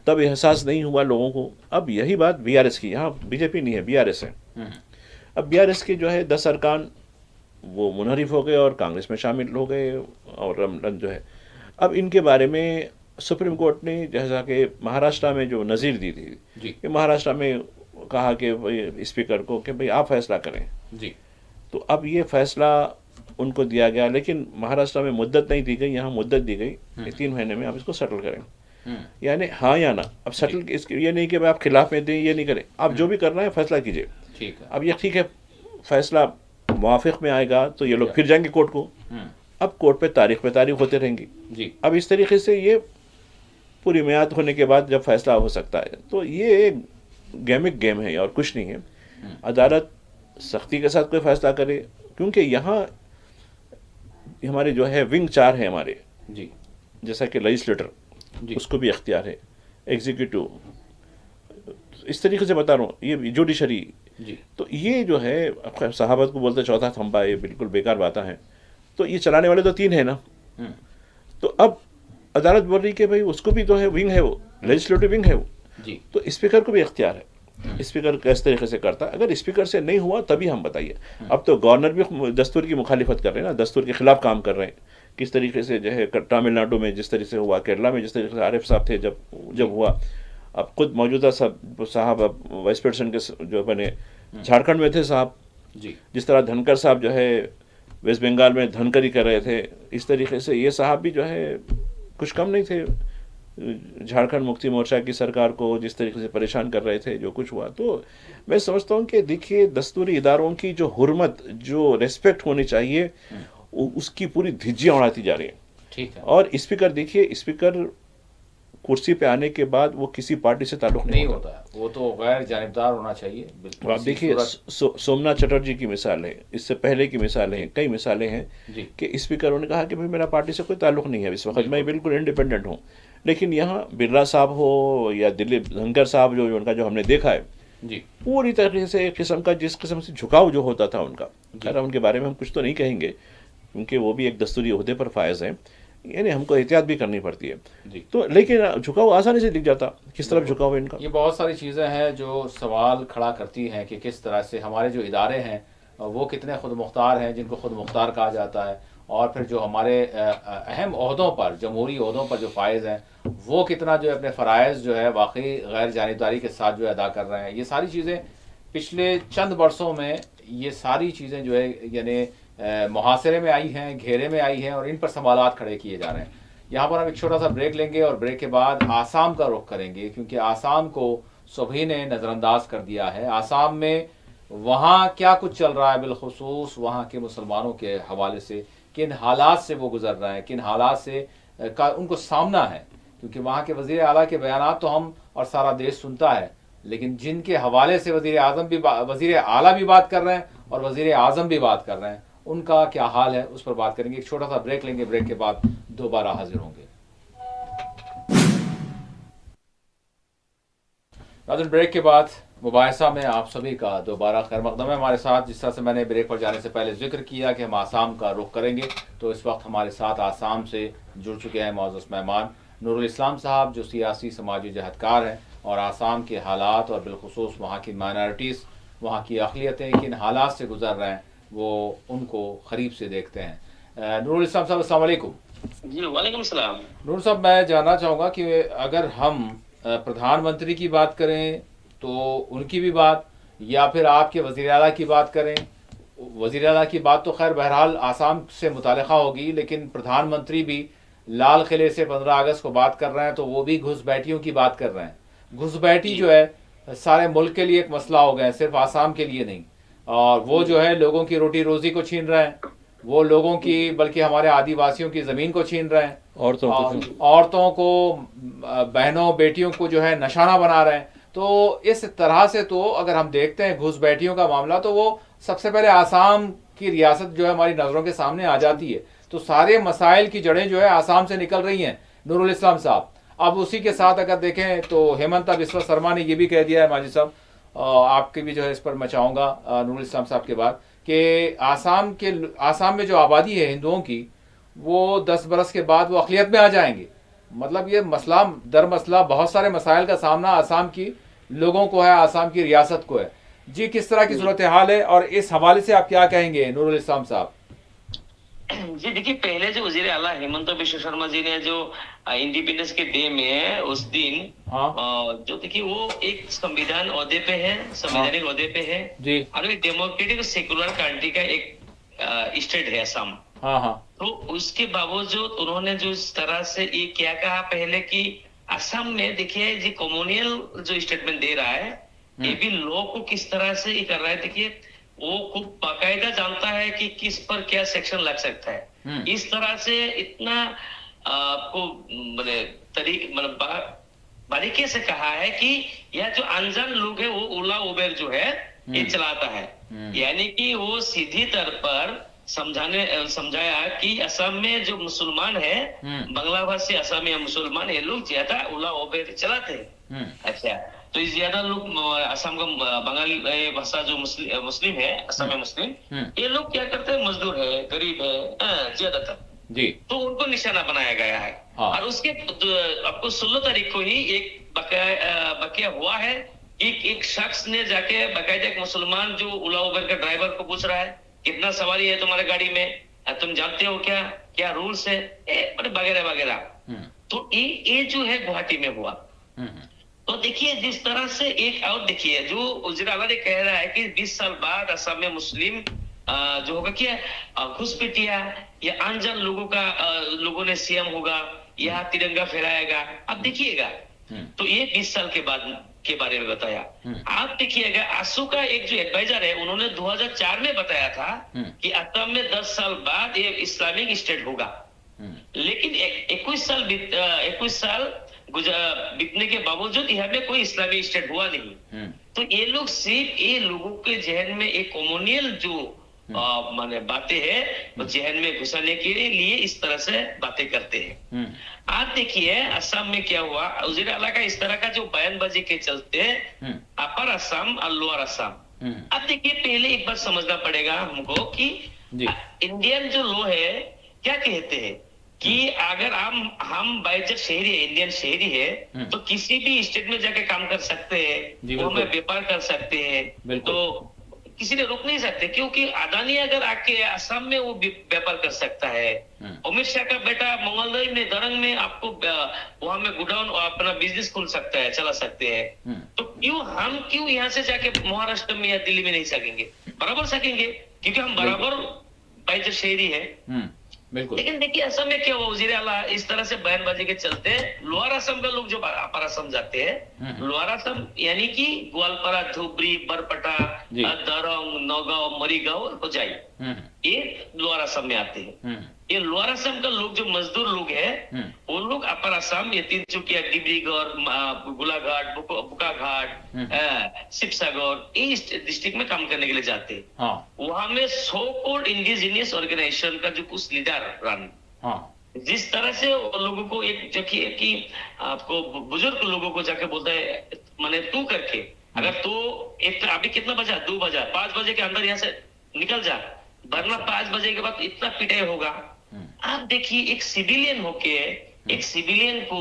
तब एहसास नहीं हुआ लोगों को। अब यही बात बीआरएस की, यहाँ बीजेपी नहीं है बीआरएस है। अब बीआरएस के जो है 10 अरकान वो मुनहरिफ हो गए और कांग्रेस में शामिल हो गए और जो है अब इनके बारे में सुप्रीम कोर्ट ने जैसा कि महाराष्ट्र में जो नज़ीर दी थी कि महाराष्ट्र में कहा कि भाई स्पीकर को कि भाई आप फैसला करें जी। तो अब ये फैसला उनको दिया गया, लेकिन महाराष्ट्र में मुद्दत नहीं दी गई, यहाँ मुद्दत दी गई कि 3 महीने में आप इसको सेटल करें, यानी हाँ या ना। अब सेटल ये नहीं कि भाई आप खिलाफ में दें, ये नहीं करें, आप जो भी करना है फैसला कीजिए। ठीक है। अब ये ठीक है फैसला मुवाफिक में आएगा तो ये लोग फिर जाएंगे कोर्ट को, अब कोर्ट पे तारीख होते रहेंगी जी। अब इस तरीके से ये पूरी मियाद होने के बाद जब फैसला हो सकता है तो ये एक गेमिक गेम है और कुछ नहीं है। अदालत सख्ती के साथ कोई फैसला करे, क्योंकि यहाँ हमारे जो है विंग 4 है हमारे जी, जैसा कि लेजिस्लेटर उसको भी अख्तियार है, एग्जीक्यूटिव, इस तरीके से बता रहा हूँ, ये जुडिशरी जी। तो ये जो है सहाबत को बोलते चौथा थंबा, ये बिल्कुल बेकार बातें हैं। तो ये चलाने वाले तो 3 है ना, तो अब अदालत बोल रही कि भाई उसको भी तो है विंग है, वो लेजिस्लेटिव विंग है वो जी। तो स्पीकर को भी अख्तियार है, स्पीकर किस तरीके से करता है। अगर स्पीकर से नहीं हुआ तभी हम बताइए। अब तो गवर्नर भी दस्तूर की मुखालिफत कर रहे हैं ना, दस्तूर के खिलाफ काम कर रहे हैं। किस तरीके से जो है तमिलनाडु में जिस तरीके से हुआ, केरला में जिस तरीके से आरिफ साहब थे जब हुआ, अब खुद मौजूदा साहब अब वाइस प्रेसिडेंट के जो बने झारखंड में थे साहब जी, जिस तरह धनकर साहब जो है वेस्ट बंगाल में धनकर ही कर रहे थे, इस तरीके से ये साहब भी जो है कुछ कम नहीं थे, झारखंड मुक्ति मोर्चा की सरकार को जिस तरीके से परेशान कर रहे थे, जो कुछ हुआ। तो मैं समझता हूँ कि देखिए दस्तूरी इदारों की जो हुर्मत, जो रेस्पेक्ट होनी चाहिए, उसकी पूरी धिज्जियाँ उड़ाती जा रही है। ठीक है। और स्पीकर देखिए, स्पीकर कुर्सी पे आने के बाद वो किसी पार्टी से ताल्लुक नहीं होता है, वो तो गैर जानिबदार होना चाहिए। बिल्कुल। आप देखिए सोमनाथ चटर्जी की मिसाल है, इससे पहले की मिसालें हैं, कई मिसालें हैं कि स्पीकर ने कहा कि भाई मेरा पार्टी से कोई ताल्लुक नहीं है, इस वक्त मैं बिल्कुल इंडिपेंडेंट हूँ। लेकिन यहाँ बिरला साहब हो या दिलीप धनकर साहब जो उनका जो हमने देखा है जी, पूरी तरीके से एक किस्म का जिस किस्म से झुकाव जो होता था उनका, खैर उनके बारे में हम कुछ तो नहीं कहेंगे क्योंकि वो भी एक दस्तूरी ओहदे पर फायज हैं, यानी हमको एहतियात भी करनी पड़ती है जी। तो लेकिन झुकाव आसानी से दिख जाता, किस तरफ झुकाव है इनका। ये बहुत सारी चीज़ें हैं जो सवाल खड़ा करती हैं कि किस तरह से हमारे जो इदारे हैं वो कितने खुद मुख्तार हैं, जिनको खुद मुख्तार कहा जाता है, और फिर जो हमारे अहम ओहदों पर, जमहूरी ओहदों पर जो फायज हैं, वो कितना जो है अपने फ़राइज़ जो है वाकई गैर जानिबदारी के साथ जो है अदा कर रहे हैं। ये सारी चीज़ें पिछले चंद बरसों में ये सारी चीज़ें जो है यानी मुहासरे में आई हैं, घेरे में आई हैं, और इन पर सवालात खड़े किए जा रहे हैं। यहाँ पर हम एक छोटा सा ब्रेक लेंगे और ब्रेक के बाद आसाम का रुख करेंगे, क्योंकि आसाम को सभी ने नज़रअंदाज कर दिया है। आसाम में वहाँ क्या कुछ चल रहा है, बिलखुसूस वहाँ के मुसलमानों के हवाले से, किन हालात से वो गुजर रहे हैं, किन हालात से का उनको सामना है, क्योंकि वहाँ के वज़ीर आला के बयान तो हम और सारा देश सुनता है, लेकिन जिनके हवाले से वज़ीर आला भी बात कर रहे हैं और वज़ीर आज़म भी बात कर रहे हैं, उनका क्या हाल है, उस पर बात करेंगे। एक छोटा सा ब्रेक लेंगे, ब्रेक के बाद दोबारा हाजिर होंगे। ब्रेक के बाद मुबाहिसा में आप सभी का दोबारा खैर मकदम है। हमारे साथ, जिस तरह से मैंने ब्रेक पर जाने से पहले जिक्र किया कि हम आसाम का रुख करेंगे, तो इस वक्त हमारे साथ आसाम से जुड़ चुके हैं मौजूद मेहमान नूरुल इस्लाम साहब, जो सियासी समाजी जहदकार हैं और आसाम के हालात और बिलखुसूस वहाँ की माइनॉरिटीज़, वहाँ की अक़लियतें किन हालात से गुजर रहे हैं, वो उनको करीब से देखते हैं। नूरुल इस्लाम साहब, अस्सलाम वालेकुम। जी वालेकुम सलाम। नूरुल साहब, मैं जानना चाहूँगा कि अगर हम प्रधानमंत्री की बात करें तो उनकी भी बात, या फिर आपके वज़ीर आला की बात करें, वज़ीर आला की बात तो खैर बहरहाल आसाम से मुताल्लिक़ा होगी, लेकिन प्रधानमंत्री भी लाल किले से 15 अगस्त को बात कर रहे हैं, तो वो भी घुसपैठियों की बात कर रहे हैं। घुसपैठी जो है सारे मुल्क के लिए एक मसला हो गया है, सिर्फ आसाम के लिए नहीं। और वो जो है लोगों की रोटी रोजी को छीन रहे हैं, वो लोगों की बल्कि हमारे आदिवासियों की ज़मीन को छीन रहे हैं, औरतों को, बहनों बेटियों को जो है निशाना बना रहे हैं। तो इस तरह से तो अगर हम देखते हैं घुसपैठियों का मामला, तो वो सबसे पहले आसाम की रियासत जो है हमारी नज़रों के सामने आ जाती है। तो सारे मसाइल की जड़ें जो है आसाम से निकल रही हैं, नूरुल इस्लाम साहब। अब उसी के साथ अगर देखें तो हेमंता बिस्वा शर्मा ने ये भी कह दिया है, माजिद साहब आपके भी जो है इस पर मैं चाहूँगा नूरुल इस्लाम साहब के बाद, कि आसाम में जो आबादी है हिंदुओं की, वो 10 बरस के बाद वो अक़लियत में आ जाएंगे। मतलब ये मसला दर मसला बहुत सारे मसाइल का सामना आसाम की लोगों को है, आसाम की रियासत को है। जी, किस तरह की सूरत हाल है और इस हवाले से आप क्या कहेंगे नूरुल इस्लाम साहब? जी देखिए, पहले जो वजीर आला हेमंत बिश्व शर्मा जी ने जो इंडिपेंडेंस के डे में उस दिन जो देखिए वो एक संविधान ओहदे पे है, संवैधानिक ओहदे पे है जी, और एक डेमोक्रेटिक सेकुलर कंट्री का एक स्टेट है असम। तो उसके बावजूद उन्होंने जो इस तरह से ये क्या कहा पहले कि असम में देखिए जी कॉलोनियल जो स्टेटमेंट दे रहा है, ये भी लॉ को किस तरह से ये कर रहा है। देखिए वो खूब बाकायदा जानता है कि किस पर क्या सेक्शन लग सकता है। इस तरह से इतना आपको मतलब बारीकी से कहा है कि यह जो अनजान लोग है वो ओला उबेर जो है ये चलाता है। यानी कि वो सीधी तौर पर समझाया कि असम में जो मुसलमान है, बांग्ला भाषी असमी मुसलमान, ये लोग ज्यादा ओला उबेर चलाते हैं। अच्छा, तो ज्यादा लोग असम का बंगाली भाषा जो मुस्लिम है, असम में मुस्लिम, ये लोग क्या करते हैं, मजदूर है, गरीब है ज्यादातर जी, तो उनको निशाना बनाया गया है। और उसके आपको 16 तारीख को ही एक बकाया हुआ है कि एक शख्स ने जाके बाकायदा एक मुसलमान जो ओला उबर का ड्राइवर को पूछ रहा है, कितना सवारी है तुम्हारे गाड़ी में, तुम जानते हो क्या क्या रूल्स है, वगैरह वगैरह। तो ये जो है गुवाहाटी में हुआ। तो देखिए जिस तरह से एक और देखिए जो वज़ीर आला ने कह रहा है कि 20 साल बाद असम में मुस्लिम जो होगा क्या घुसपैठिया या अनजान लोगों ने सीएम होगा, यहाँ तिरंगा फहराएगा। अब देखिएगा, तो ये 20 साल के बाद के बारे में बताया। आप देखिएगा आसू का एक जो एडवाइजर है, उन्होंने 2004 में बताया था कि असम में 10 साल बाद ये इस्लामिक स्टेट होगा। लेकिन 21 साल बीतने के बावजूद यहाँ में कोई इस्लामी स्टेट हुआ नहीं। तो ये लोग सिर्फ ये लोगों के जहन में एक कॉलोनियल जो माने बातें हैं, वो जहन में घुसाने के लिए इस तरह से बातें करते हैं। आज देखिए असम में क्या हुआ, वज़ीर आला का इस तरह का जो बयानबाजी के चलते अपर असम और लोअर असम। अब देखिए पहले एक बात समझना पड़ेगा हमको कि इंडियन जो लॉ है क्या कहते हैं कि अगर हम बाइजर शहरी है, इंडियन शहरी है, तो किसी भी स्टेट में जाके काम कर सकते हैं, वो हमें व्यापार कर सकते हैं, तो किसी ने रोक नहीं सकते। क्योंकि अदानी अगर आके असम में वो व्यापार कर सकता है, अमित शाह का बेटा मंगलदई में दरंग में आपको वहां में गोडाउन और अपना बिजनेस खोल सकता है, चला सकते हैं। तो क्यों यहाँ से जाके महाराष्ट्र में या दिल्ली में नहीं सकेंगे? बराबर सकेंगे, क्योंकि हम बराबर बाइजर शहरी है। लेकिन देखिए असम में क्या हुआ, वज़ीर आला इस तरह से बयानबाजी के चलते लोअर असम का लोग जो अपर असम जाते हैं, लोअर असम यानी कि ग्वालपारा, धुबरी, बरपटा, दरंग, नौगांव, मरीगांव और होजाई, ये लोअर असम में आते हैं। ये लोअर असम का लोग जो मजदूर लोग हैं, वो लोग अपर असम, ये तिनसुकिया, डिब्रूगढ़, गोलाघाट, बोकाघाट, शिवसागर, इस डिस्ट्रिक्ट में काम करने के लिए जाते हैं। वहां में सो कॉल्ड इंडिजिनियस ऑर्गेनाइजेशन का जो कुछ लीडर रन, जिस तरह से लोगों को एक जगह कि आपको बुजुर्ग लोगों को जाके बोलता है माने तू करके, अगर तो अभी कितना बजा, 2 बजा, 5 बजे के अंदर यहाँ से निकल जा, वरना 5 बजे के बाद इतना पिटाई होगा। आप देखिए एक सिविलियन होके एक सिविलियन को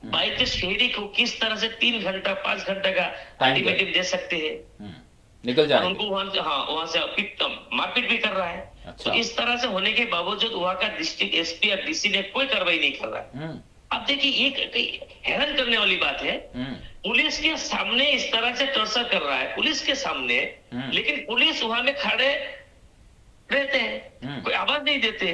बाइक शहरी को किस तरह से 3 घंटा 5 घंटा का अल्टीमेटम दे सकते हैं, निकल जाए उनको वहां से मारपीट भी कर रहा है। अच्छा। तो इस तरह से होने के बावजूद वहां का डिस्ट्रिक्ट एसपी या डीसी ने कोई कार्रवाई नहीं कर रहा है। अब देखिए ये हैरान करने वाली बात है, पुलिस के सामने इस तरह से टॉर्चर कर रहा है, पुलिस के सामने, लेकिन पुलिस वहां में खड़े रहते हैं, कोई आवाज नहीं देते।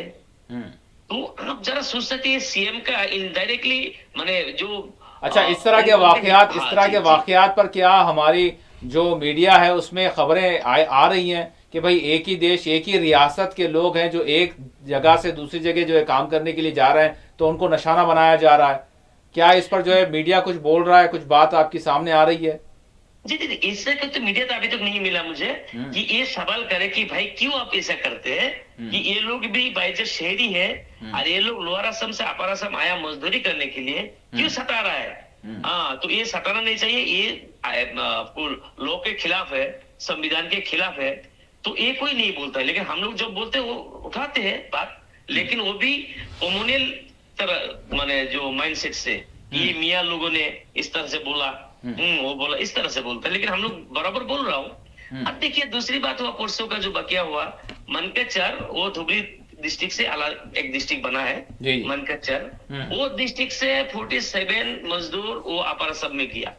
तो आप जरा सोच सकते हैं सीएम का इनडायरेक्टली माने जो अच्छा, इस तरह के वाकयात, इस तरह के वाकयात पर क्या हमारी जो मीडिया है उसमें खबरें आ रही हैं कि भाई एक ही देश, एक ही रियासत के लोग हैं जो एक जगह से दूसरी जगह जो है काम करने के लिए जा रहे हैं, तो उनको निशाना बनाया जा रहा है? क्या इस पर जो है मीडिया कुछ बोल रहा है, कुछ बात आपकी सामने आ रही है? जी जी, इससे तो मीडिया तो अभी तक नहीं मिला मुझे कि ये सवाल करे कि भाई क्यों आप ऐसा करते हैं, कि ये लोग भी बाइजर शहरी है और ये लोग लोअर असम से अपर असम आया मजदूरी करने के लिए, क्यों सता रहा है? हाँ, तो ये सताना नहीं चाहिए, ये आपको लॉ के खिलाफ है, संविधान के खिलाफ है, तो ये कोई नहीं बोलता है। लेकिन हम लोग जब बोलते हैं वो उठाते हैं बात, लेकिन वो भी कम्युनल तरह माने जो माइंडसेट से, ये मियाँ लोगों ने इस तरह से बोला, वो बोला, इस तरह से बोलता है, लेकिन हम लोग बराबर बोल रहा हूँ। अब देखिए दूसरी बात हुआ परसों का जो बकिया हुआ मनकचर, वो धुबरी डिस्ट्रिक्ट से अलग एक डिस्ट्रिक्ट बना है मनकचर, वो डिस्ट्रिक्ट से 47 मजदूर वो अपर असम में किया।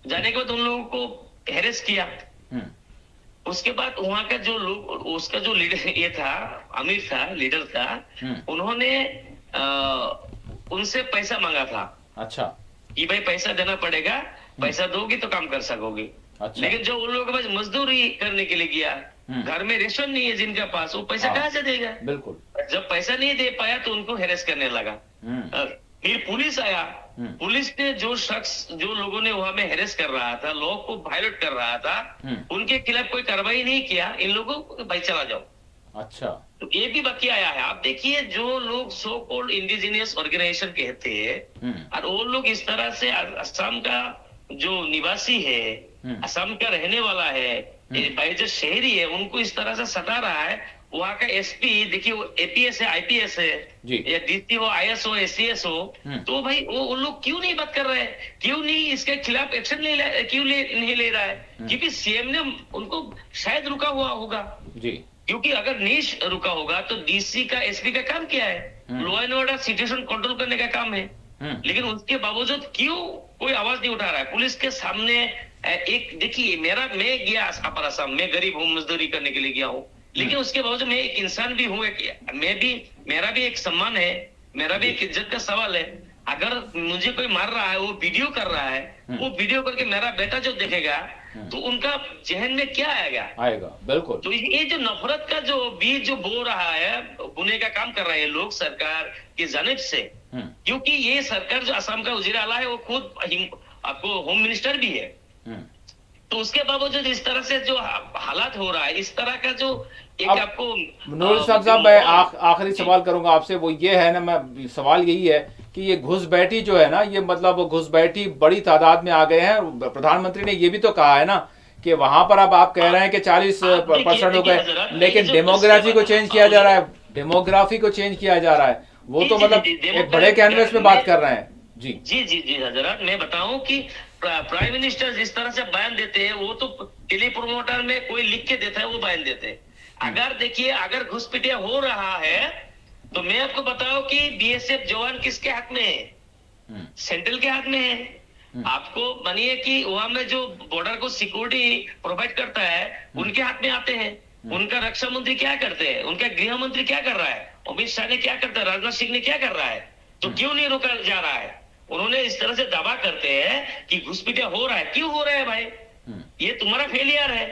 जाने के बाद उन लोगों को हेरेस किया। उसके बाद वहां का जो लोग, उसका जो लीडर ये था, अमीर था, लीडर था, उन्होंने उनसे पैसा मांगा था। अच्छा, कि भाई पैसा देना पड़ेगा, पैसा दोगी तो काम कर सकोगे। अच्छा। लेकिन जो उन लोगों के पास मजदूरी करने के लिए गया, घर में रेशन नहीं है जिनका पास, वो पैसा कहाँ से देगा? बिल्कुल। जब पैसा नहीं दे पाया तो उनको हेरेस करने लगा। फिर पुलिस आया, पुलिस ने जो शख्स, जो लोगों ने वहां में हेरेस कर रहा था, लॉ को वायलेट कर रहा था, उनके खिलाफ कोई कार्रवाई नहीं किया। इन लोगों को भाई चला जाओ। अच्छा, तो ये भी बाकी आया है। आप देखिए जो लोग सो कॉल्ड इंडिजिनियस ऑर्गेनाइजेशन कहते हैं, और वो लोग इस तरह से असम का जो निवासी है, असम का रहने वाला है, बाइजर शहरी है, उनको इस तरह से सता रहा है। वहाँ का एसपी देखिए, वो एपीएस है, आईपीएस है, या डीसी हो, आईएएस हो, एसीएस हो, तो भाई वो लोग क्यों नहीं बात कर रहे हैं? क्यों नहीं इसके खिलाफ एक्शन क्यों नहीं ले रहा है? क्योंकि सीएम ने उनको शायद रुका हुआ होगा जी। क्योंकि अगर नहीं रुका होगा तो डीसी का, एसपी का काम क्या है? Law and order situation control करने का काम है। लेकिन उसके बावजूद क्यों कोई आवाज नहीं उठा रहा है? पुलिस के सामने एक देखिए, मैं गया अपर असम, मैं गरीब हूँ, मजदूरी करने के लिए गया हूँ, लेकिन उसके बावजूद मैं एक इंसान भी हूँ, मेरा भी एक सम्मान है, मेरा भी एक इज्जत का सवाल है। अगर मुझे कोई मार रहा है, वो वीडियो कर रहा है, वो वीडियो करके मेरा बेटा जो देखेगा तो उनका जहन में क्या आएगा? बिल्कुल। तो ये जो नफरत का जो बीज जो बो रहा है, बुने का काम कर रहे हैं लोग सरकार की जानिब से, क्योंकि ये सरकार जो असम का वजीर आला है, वो खुद आपको होम मिनिस्टर भी है। तो उसके बावजूद इस तरह से जो हालात हो रहा है, इस तरह का जो एक आपको नूर साहब, मैं आखिरी सवाल करूंगा आपसे, वो ये है ना, मैं सवाल यही है कि ये घुसपैठी जो है ना, ये मतलब घुसपैठी बड़ी तादाद में आ गए हैं। प्रधानमंत्री ने ये भी तो कहा है ना कि वहां पर अब आप कह रहे हैं कि 40% हो गए, लेकिन डेमोग्राफी को चेंज किया जा रहा है, डेमोग्राफी को चेंज किया जा रहा है। वो तो मतलब एक बड़े कैनवस में बात कर रहे हैं। जी जी जी जी हजरत, मैं बताऊं कि प्राइम मिनिस्टर जिस तरह से बयान देते हैं, वो तो टेली प्रोमोटर में कोई लिख के देता है, वो बयान देते हैं। अगर देखिए, अगर घुसपैठिया हो रहा है तो मैं आपको बताऊं कि बीएसएफ जवान किसके हाथ में है? सेंट्रल के हाथ में है। आपको मानिए कि वहां में जो बॉर्डर को सिक्योरिटी प्रोवाइड करता है, उनके हाथ में आते हैं। उनका रक्षा मंत्री क्या करते हैं? उनका गृह मंत्री क्या कर रहा है? अमित शाह ने क्या करता है? राजनाथ सिंह ने क्या कर रहा है? तो क्यों नहीं रोका जा रहा है? उन्होंने इस तरह से दावा करते हैं कि घुसपैठिया हो रहा है। क्यों हो रहा है भाई? ये तुम्हारा फेलियर है,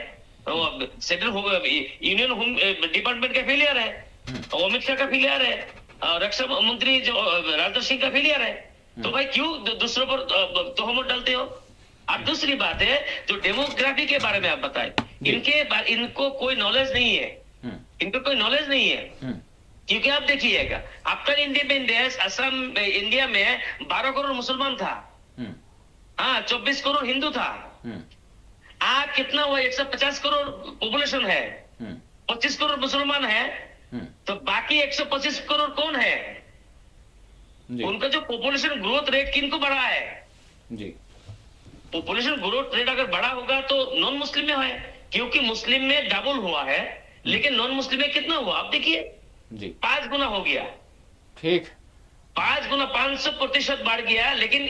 सेंट्रल यूनियन होम डिपार्टमेंट का फेलियर है, अमित शाह का फेलियर है, रक्षा मंत्री जो राजनाथ सिंह का फेलियर है। तो भाई क्यों दूसरों पर तोहमत डालते हो? अब दूसरी बात है, जो डेमोग्राफी के बारे में आप बताएं, इनको कोई नॉलेज नहीं है, इनको कोई नॉलेज नहीं है। क्योंकि आप देखिएगा, आफ्टर इंडिपेंडेंस असम इंडिया में 12 करोड़ मुसलमान था, हाँ 24 करोड़ हिंदू था। आज कितना हुआ? 150 करोड़ पॉपुलेशन है, 25 करोड़ मुसलमान है, तो बाकी 125 करोड़ कौन है? उनका जो पॉपुलेशन ग्रोथ रेट किनको बढ़ा है? जी, पॉपुलेशन ग्रोथ रेट अगर बढ़ा होगा तो नॉन मुस्लिम में है, क्योंकि मुस्लिम में डबल हुआ है, लेकिन नॉन मुस्लिम में कितना हुआ आप देखिए, 5 गुना हो गया। ठीक, 5 गुना 500% बढ़ गया, लेकिन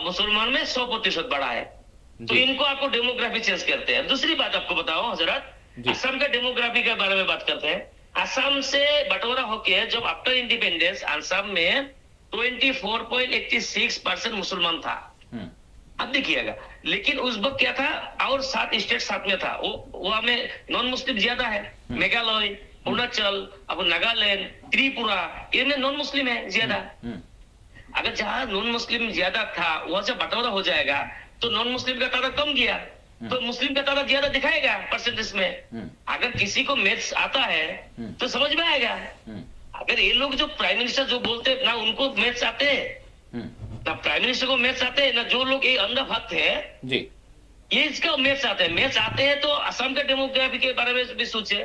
मुसलमान में 100% बढ़ा है। तो इनको आपको डेमोग्राफी चेंज करते हैं। दूसरी बात आपको बताओ हजरत, असम का डेमोग्राफी के बारे में बात करते हैं। असम से बंटवारा होके जब आफ्टर इंडिपेंडेंस असम में 24.86% मुसलमान था। अब देखिएगा, लेकिन उस वक्त क्या था, और 7 स्टेट साथ में था, वो वहां में नॉन मुस्लिम ज्यादा है। मेघालय, अरुणाचल, अब नागालैंड, त्रिपुरा, इनमें नॉन मुस्लिम है ज्यादा। अगर जहां नॉन मुस्लिम ज्यादा था वहां से बंटवारा हो जाएगा तो नॉन मुस्लिम का तादाद कम गया, तो मुस्लिम का तादाद ज्यादा दिखाएगा परसेंटेज में। अगर किसी को मैथ्स आता है तो समझ में आएगा। अगर ये लोग जो प्राइम मिनिस्टर जो बोलते हैं ना, उनको मैथ्स आते हैं ना, प्राइम मिनिस्टर को मैथ्स आते हैं ना, जो लोग ये अंधा भक्त है जी, ये इसका मैथ्स आते हैं। मैथ्स आते हैं तो असम के डेमोग्राफी के बारे में भी सोचे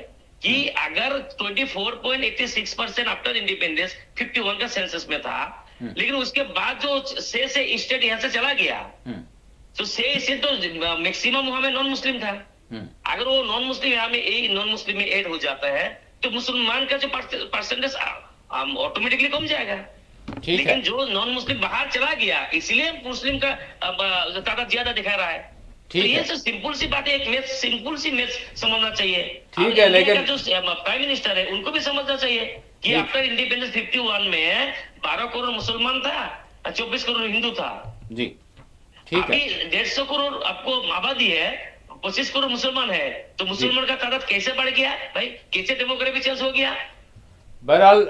कि अगर 24.86% आफ्टर इंडिपेंडेंस 51 का सेंसस में था, लेकिन उसके बाद जो 6 स्टेट यहाँ से चला गया, तो 6 स्टेट तो मैक्सिमम वहां में नॉन मुस्लिम था। अगर वो नॉन मुस्लिम यहाँ में नॉन मुस्लिम में ऐड हो जाता है तो मुसलमान का जो परसेंटेज ऑटोमेटिकली कम जाएगा। ठीक लेकिन है। जो नॉन मुस्लिम बाहर चला गया इसलिए मुस्लिम का तादाद ज्यादा दिखा रहा है। ठीक तो ये है। सब सिंपल सी बात है, एक मैथ सिंपल सी मैथ समझना चाहिए। ठीक है, लेकिन जो प्राइम मिनिस्टर है उनको भी समझना चाहिए कि आफ्टर इंडिपेंडेंस 51 में 12 करोड़ मुसलमान था, 24 करोड़ हिंदू था। जी ठीक अभी है। 150 करोड़ आपको आबादी है, 25 करोड़ मुसलमान है, तो मुसलमान का तादाद कैसे बढ़ गया भाई? कैसे डेमोग्राफी चेंज हो गया? बहरहाल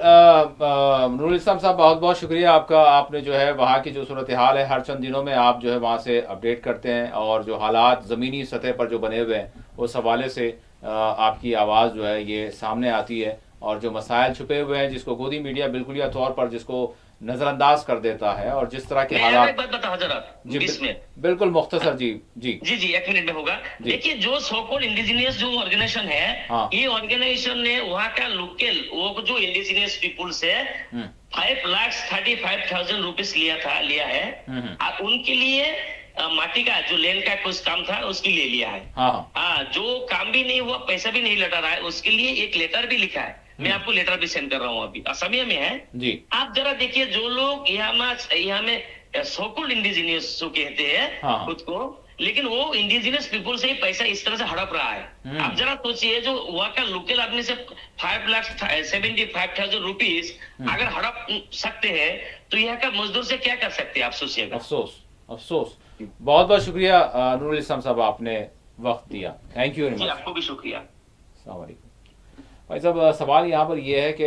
नूरुल इस्लाम साहब, बहुत बहुत शुक्रिया आपका। आपने जो है वहाँ की जो सूरत हाल है हर चंद दिनों में आप जो है वहाँ से अपडेट करते हैं, और जो हालात ज़मीनी सतह पर जो बने हुए हैं उस हवाले से आपकी आवाज़ जो है ये सामने आती है, और जो मसाइल छुपे हुए हैं जिसको गोदी मीडिया बिल्कुलिया तौर पर जिसको नज़रअंदाज कर देता है, और जिस तरह के मैं हालात। एक बात बता हजरत, जी इसमें बिल्कुल मुख्तसर। जी जी जी जी 1 मिनट में होगा। देखिए, जो सो कॉल्ड इंडिजिनियस जो ऑर्गेनाइजेशन है, हाँ। ये ऑर्गेनाइजेशन ने वहाँ का लोकल वो जो इंडिजिनियस पीपुल से 5,35,000 रुपीज लिया है। और उनके लिए माटी का जो लैंड का कुछ काम था उसके लिए लिया है। हाँ, जो काम भी नहीं हुआ, पैसा भी नहीं लौटा रहा है, उसके लिए एक लेटर भी लिखा है। मैं आपको लेटर भी सेंड कर रहा हूँ, अभी असमिया में है जी। आप जरा देखिए, जो लोग यहाँ में सोकल्ड इंडिजिनियस जो कहते हैं खुद को, लेकिन वो इंडिजिनियस पीपुल से ही पैसा इस तरह से हड़प रहा है। आप जरा सोचिए, जो वहाँ का लोकल आदमी से 5,75,000 रुपीज अगर हड़प सकते हैं तो यहाँ का मजदूर से क्या कर सकते हैं, आप सोचिएगा। अफसोस अफसोस। बहुत बहुत शुक्रिया नूरुल इस्लाम साहब, आपने वक्त दिया। Thank you very much. आपको भी शुक्रिया। अस्सलाम वालेकुम। भाई साहब, सवाल यहाँ पर यह है कि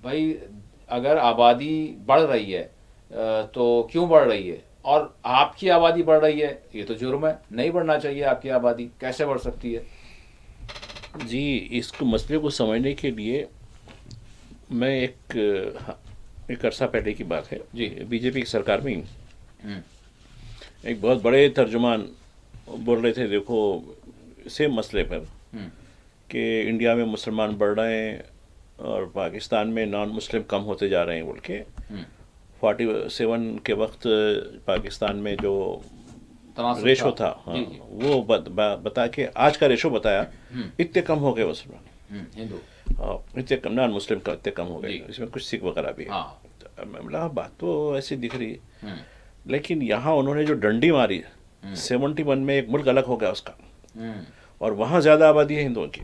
भाई अगर आबादी बढ़ रही है तो क्यों बढ़ रही है, और आपकी आबादी बढ़ रही है, ये तो जुर्म है, नहीं बढ़ना चाहिए। आपकी आबादी कैसे बढ़ सकती है? जी, इसको मसले को समझने के लिए मैं एक अरसा पहले की बात है जी, बीजेपी की सरकार में एक बहुत बड़े तर्जुमान बोल रहे थे, देखो सेम मसले पर कि इंडिया में मुसलमान बढ़ रहे हैं और पाकिस्तान में नॉन मुस्लिम कम होते जा रहे हैं बोल के। 47 के वक्त पाकिस्तान में जो रेशो था, हाँ, वो बता के आज का रेशो बताया, इतने कम हो गए मुसलमान, हिंदू इतने कम, नॉन मुस्लिम का इतने कम हो गए, इसमें कुछ सिख वगैरह भी है। तो बात तो ऐसी दिख रही है, लेकिन यहाँ उन्होंने जो डंडी मारी 71 में, एक मुल्क अलग हो गया उसका, और वहाँ ज्यादा आबादी है हिंदुओं की,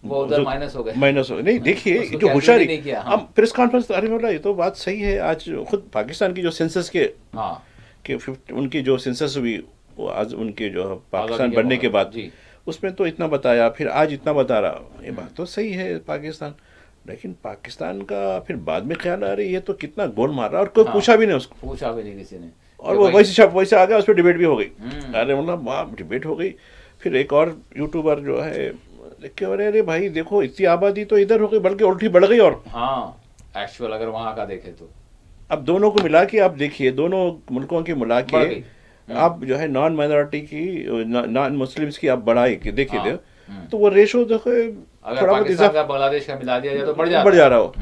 वो उधर माइनस हो गए। नहीं, देखिए जो होशियारी, हम प्रेस कॉन्फ्रेंस, अरे बोला ये तो बात सही है। आज खुद पाकिस्तान की जो सेंसस के 50 उनकी जो सेंसस हुई, वो आज उनके जो पाकिस्तान बनने के बाद उसमें तो इतना बताया, फिर आज इतना बता रहा, ये बात तो सही है पाकिस्तान। लेकिन पाकिस्तान का फिर बाद में ख्याल आ रही है तो कितना गोल मार रहा, और कोई पूछा भी नहीं उसको, पूछा भी नहीं किसी ने, और वो वैसे आ गया, उस पर डिबेट भी हो गई। अरे मतलब वाह, डिबेट हो गई। फिर एक और यूट्यूबर जो है देख के, अरे भाई देखो इतनी आबादी तो इधर हो गई, बल्कि उल्टी बढ़ गई। और एक्चुअल अगर वहां का देखे तो अब दोनों को मिला के आप देखिए, दोनों मुल्कों की मिला के आप जो है नॉन माइनॉरिटी की, नॉन मुस्लिम्स की आप बढ़ाई के देखिए, तो वो रेशो देखो, थोड़ा बहुत बांग्लादेश का मिला दिया जाए तो बढ़ जा रहा हो।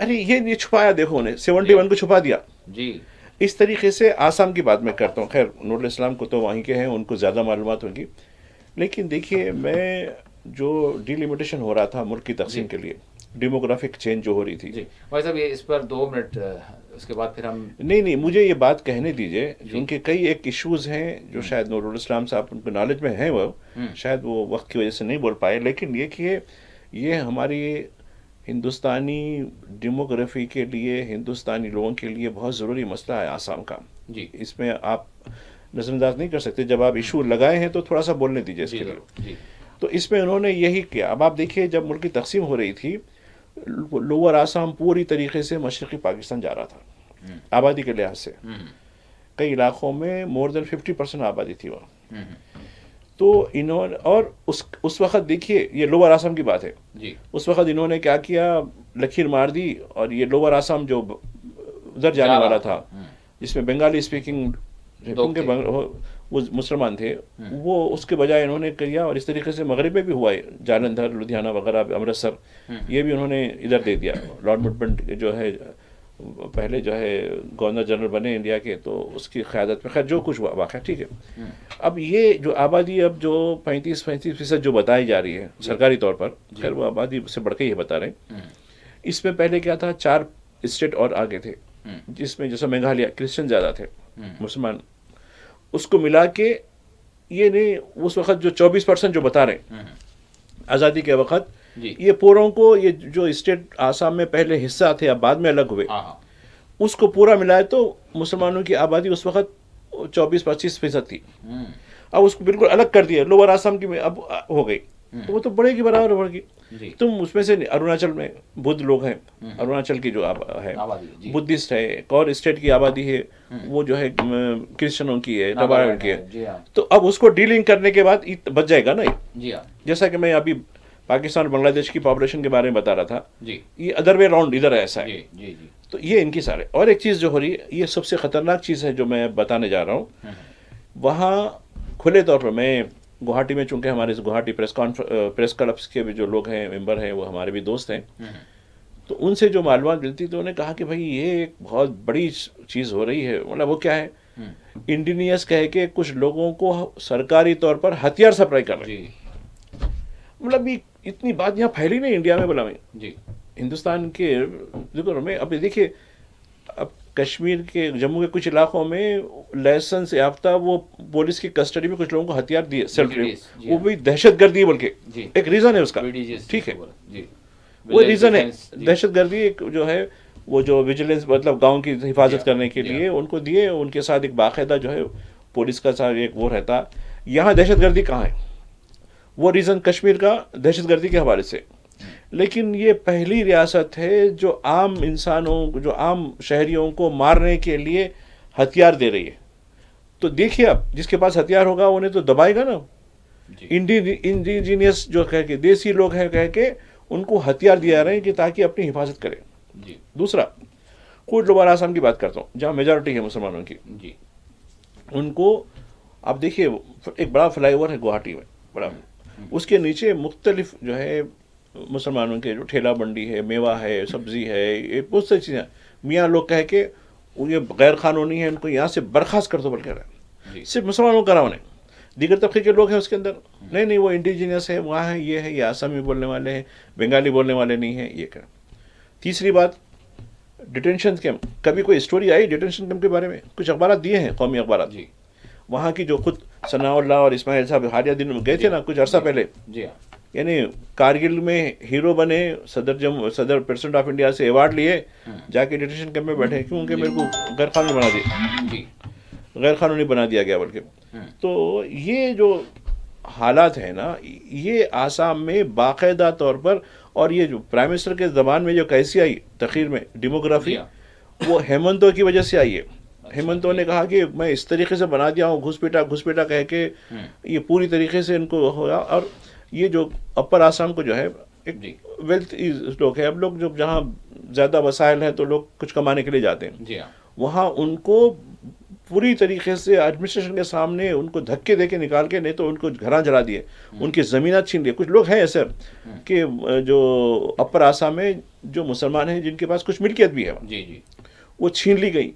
अरे ये छुपाया, देखो उन्हें 71 को छुपा दिया जी। इस तरीके से आसाम की बात मैं करता हूँ, खैर नूरुल इस्लाम को तो वहीं के हैं, उनको ज़्यादा मालूमात होंगी। लेकिन देखिए, मैं जो डिलिमिटेशन हो रहा था मुल्क की तकसीम के लिए, डेमोग्राफिक चेंज जो हो रही थी। जी भाई साहब, ये इस पर 2 मिनट, उसके बाद फिर हम नहीं, मुझे ये बात कहने दीजिए, क्योंकि कई एक इश्यूज हैं जो शायद नूरुल इस्लाम साहब उनको नॉलेज में हैं, वो शायद वो वक्त की वजह से नहीं बोल पाए, लेकिन ये कि ये हमारी हिंदुस्तानी डेमोग्राफी के लिए, हिंदुस्तानी लोगों के लिए बहुत ज़रूरी मसला है आसाम का। जी इसमें आप नज़रअंदाज नहीं कर सकते। जब आप इशू लगाए हैं तो थोड़ा सा बोलने दीजिए इसके लिए। जी तो इसमें उन्होंने यही किया। अब आप देखिए, जब मुल्क की तकसीम हो रही थी, लोअर आसाम पूरी तरीके से मशरक़ी पाकिस्तान जा रहा था आबादी के लिहाज से। कई इलाकों में मोर देन 50% आबादी थी वहाँ। तो इन्होंने, और उस वक़्त देखिए, ये लोअर आसाम की बात है जी, उस वक़्त इन्होंने क्या किया, लकीर मार दी, और ये लोअर आसाम जो उधर जाने वाला था, जिसमें बंगाली स्पीकिंग वो मुसलमान थे, वो उसके बजाय इन्होंने किया, और इस तरीके से मगरब में भी हुआ है, जालंधर, लुधियाना वगैरह, अमृतसर, ये भी उन्होंने इधर दे दिया। लॉर्ड मुडमेंट जो है पहले जो है गवर्नर जनरल बने इंडिया के, तो उसकी क़यादत में खैर जो कुछ हुआ वाक़या ठीक है। अब ये जो आबादी अब जो 35% जो बताई जा रही है सरकारी तौर पर, खैर वो आबादी से बढ़ के ही बता रहे हैं। इसमें पहले क्या था, 4 स्टेट और आगे थे, जिसमें जैसे मेघालय क्रिश्चियन ज़्यादा थे, मुसलमान, उसको मिला के ये नहीं, उस वक़्त जो 24% जो बता रहे हैं आज़ादी के वक़्त, ये पूरों को, ये जो स्टेट आसाम में पहले हिस्सा थे अब बाद में अलग हुए, उसको पूरा मिलाए तो मुसलमानों की आबादी उस वक़्त 24-25% थी। अब उसको बिल्कुल अलग कर दिया, लोअर आसाम की में अब हो गई, तो वो तो बढ़ेगी, बराबर बढ़ेगी। तुम उसमें से अरुणाचल में बुद्ध लोग हैं, अरुणाचल की जो है बुद्धिस्ट है, एक और स्टेट की आबादी है वो जो है क्रिश्चियनों की है, नाबार्ड की है। तो अब उसको डीलिंग करने के बाद बच जाएगा ना ये। जैसा कि मैं अभी पाकिस्तान और बांग्लादेश की पॉपुलेशन के बारे में बता रहा था, ये अदर वे राउंड इधर ऐसा है। तो ये इनकी सारे, और एक चीज़ जो हो रही है, ये सबसे ख़तरनाक चीज़ है जो मैं बताने जा रहा हूँ। वहाँ खुले तौर पर, मैं गुवाहाटी में, चूँकि हमारे गुवाहाटी प्रेस क्लब्स के भी जो लोग हैं, मेंबर हैं, वो हमारे भी दोस्त हैं, तो उनसे जो मालूमात मिलती, तो उन्होंने कहा कि भाई ये एक बहुत बड़ी चीज़ हो रही है। मतलब वो क्या है, इंडिनियस कह के कुछ लोगों को सरकारी तौर पर हथियार सप्लाई कर रहे हैं। मतलब ये इतनी बात यहाँ फैली नहीं इंडिया में, बोला मैं हिंदुस्तान के जिक्र में। अब देखिए, अब कश्मीर के, जम्मू के कुछ इलाकों में लाइसेंस याफ्ता वो पुलिस की कस्टडी में कुछ लोगों को हथियार दिए, सेल्फ डिफेंस, वो भी दहशतगर्दी है, बल्कि एक रीज़न है उसका, ठीक है, वो रीज़न है दहशतगर्दी। एक जो है वो जो विजिलेंस, मतलब गांव की हिफाजत करने के लिए उनको दिए, उनके साथ एक बाकायदा जो है पुलिस का साथ एक वो रहता। यहाँ दहशतगर्दी कहाँ है, वो रीज़न कश्मीर का दहशतगर्दी के हवाले से। लेकिन ये पहली रियासत है जो आम इंसानों, जो आम शहरियों को मारने के लिए हथियार दे रही है। तो देखिए, अब जिसके पास हथियार होगा उन्हें तो दबाएगा ना। इंडिजीनियस जो कह के, देसी लोग हैं कह के, उनको हथियार दिया रहे हैं कि ताकि अपनी हिफाजत करें। दूसरा, खुद लोअर आसाम की बात करता हूँ, जहाँ मेजॉरिटी है मुसलमानों की, उनको आप देखिए, एक बड़ा फ्लाईओवर है गुवाहाटी में, बड़ा, उसके नीचे मुख्तलिफ जो है मुसलमानों के जो ठेला मंडी है, मेवा है, सब्जी है, ये बहुत सारी चीज़ें। मियाँ लोग कह के ये गैर कानूनी है, उनको यहाँ से बर्खास्त कर दो बोल कह रहे हैं। सिर्फ मुसलमानों का राव नहीं, दीगर तबके के लोग हैं उसके अंदर, नहीं वो इंडिजीनियस है, वहाँ है, ये आसामी बोलने वाले हैं, बंगाली बोलने वाले नहीं हैं, ये कर। तीसरी बात, डिटेंशन कैंप, कभी कोई स्टोरी आई डिटेंशन कैंप के बारे में? कुछ अखबार दिए हैं, कौमी अखबार, वहाँ की जो खुद सनाउल्लाह और इस्माइल साहब हालिया दिन में गए थे ना कुछ अर्सा पहले, यानी कारगिल में हीरो बने, सदर प्रेसिडेंट ऑफ इंडिया से अवार्ड लिए, जाके डिटेंशन कैंप में बैठे, क्योंकि मेरे को गैर कानूनी बना दिया, गैर कानूनी बना दिया गया बल्कि। तो ये जो हालात है ना, ये आसाम में बाकायदा तौर पर, और ये जो प्राइम मिनिस्टर के ज़बान में जो कैसी आई तकरीर में डेमोग्राफी, वो हेमंतो की वजह से आई है। हेमंतो ने कहा कि मैं इस तरीके से बना दिया हूँ, घुसपैठा कह के ये पूरी तरीके से इनको होगा। और ये जो अपर आसाम को जो है एक वेल्थ लोग है, अब लोग जो जहाँ ज़्यादा वसाइल हैं तो लोग कुछ कमाने के लिए जाते हैं, वहाँ उनको पूरी तरीके से एडमिनिस्ट्रेशन के सामने उनको धक्के दे के निकाल के, नहीं तो उनको घरां जला दिए, उनकी ज़मीनात छीन लिए। कुछ लोग हैं ऐसे कि जो अपर आसाम में जो मुसलमान हैं जिनके पास कुछ मिल्कियत भी है, वो छीन ली गई।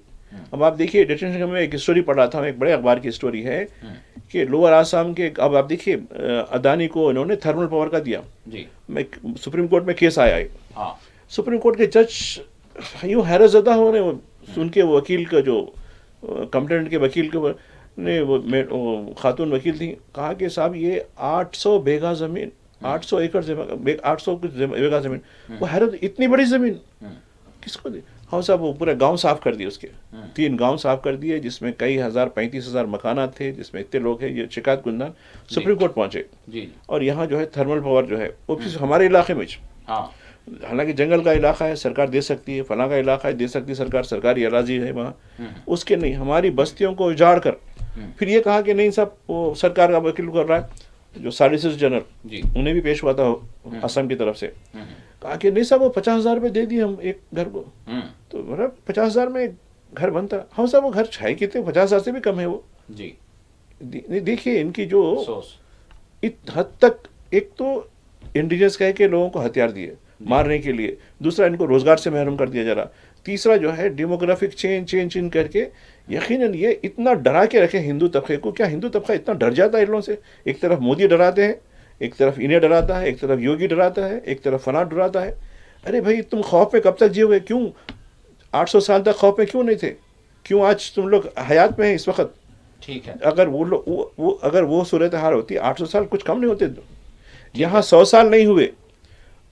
अब आप देखिए डिटेंशन कैंप में एक स्टोरी पढ़ रहा था, एक बड़े अखबार की स्टोरी है कि लोअर आसाम के, अब आप देखिए अदानी को इन्होंने थर्मल पावर का दिया जी। मैं सुप्रीम कोर्ट में केस आया है, हाँ। सुप्रीम कोर्ट के जज यूँ हैरत ज़दा हो रहे, सुन के वकील का जो कंप्लेंट के वकील के ने वो खातून वकील थी, कहा कि साहब ये 800 बीघा ज़मीन, 800 एकड़ 800 बीघा ज़मीन, वो हैरत, इतनी बड़ी ज़मीन किसको दी? हाँ साहब वो पूरा गांव साफ कर दिए, उसके 3 गांव साफ कर दिए जिसमें कई हज़ार 35,000 मकानात थे, जिसमें इतने लोग हैं, ये शिकायत गुंजान सुप्रीम कोर्ट पहुंचे जी। और यहाँ जो है थर्मल पावर जो है वो किस हमारे इलाके में, हाँ। हालांकि जंगल का इलाका है, सरकार दे सकती है, फलां का इलाका है, दे सकती है सरकार, सरकारी अराजी है वहाँ, उसके नहीं, हमारी बस्तियों को उजाड़ कर फिर ये कहा कि नहीं साहब वो सरकार का वकील कर रहा है, जो सॉलिसिटर जनरल उन्हें भी पेश हुआ था असम की तरफ से, कहा कि नहीं साहब वो 50,000 रुपये दे दिए हम एक घर को, तो मतलब 50,000 में एक घर बनता, हाँ साहब वो घर है कितने, 50,000 से भी कम है वो जी। देखिए इनकी जो इत हद तक, एक तो इंडिजिनस कह के लोगों को हथियार दिए मारने के लिए, दूसरा इनको रोजगार से महरूम कर दिया जा रहा, तीसरा जो है डेमोग्राफिक चेंज करके यकीनन ये इतना डरा के रखे हिंदू तबके को। क्या हिंदू तबका इतना डर जाता है इन लोगों से? एक तरफ मोदी डराते हैं, एक तरफ इन्हें डराता है, एक तरफ योगी डराता है, एक तरफ फलां डराता है। अरे भाई तुम खौफ में कब तक जियोगे? क्यों 800 साल तक खौफ में क्यों नहीं थे? क्यों आज तुम लोग हयात में हैं इस वक्त? ठीक है, अगर अगर वो सूरत हाल होती, 800 साल कुछ कम नहीं होते, यहाँ 100 साल नहीं हुए,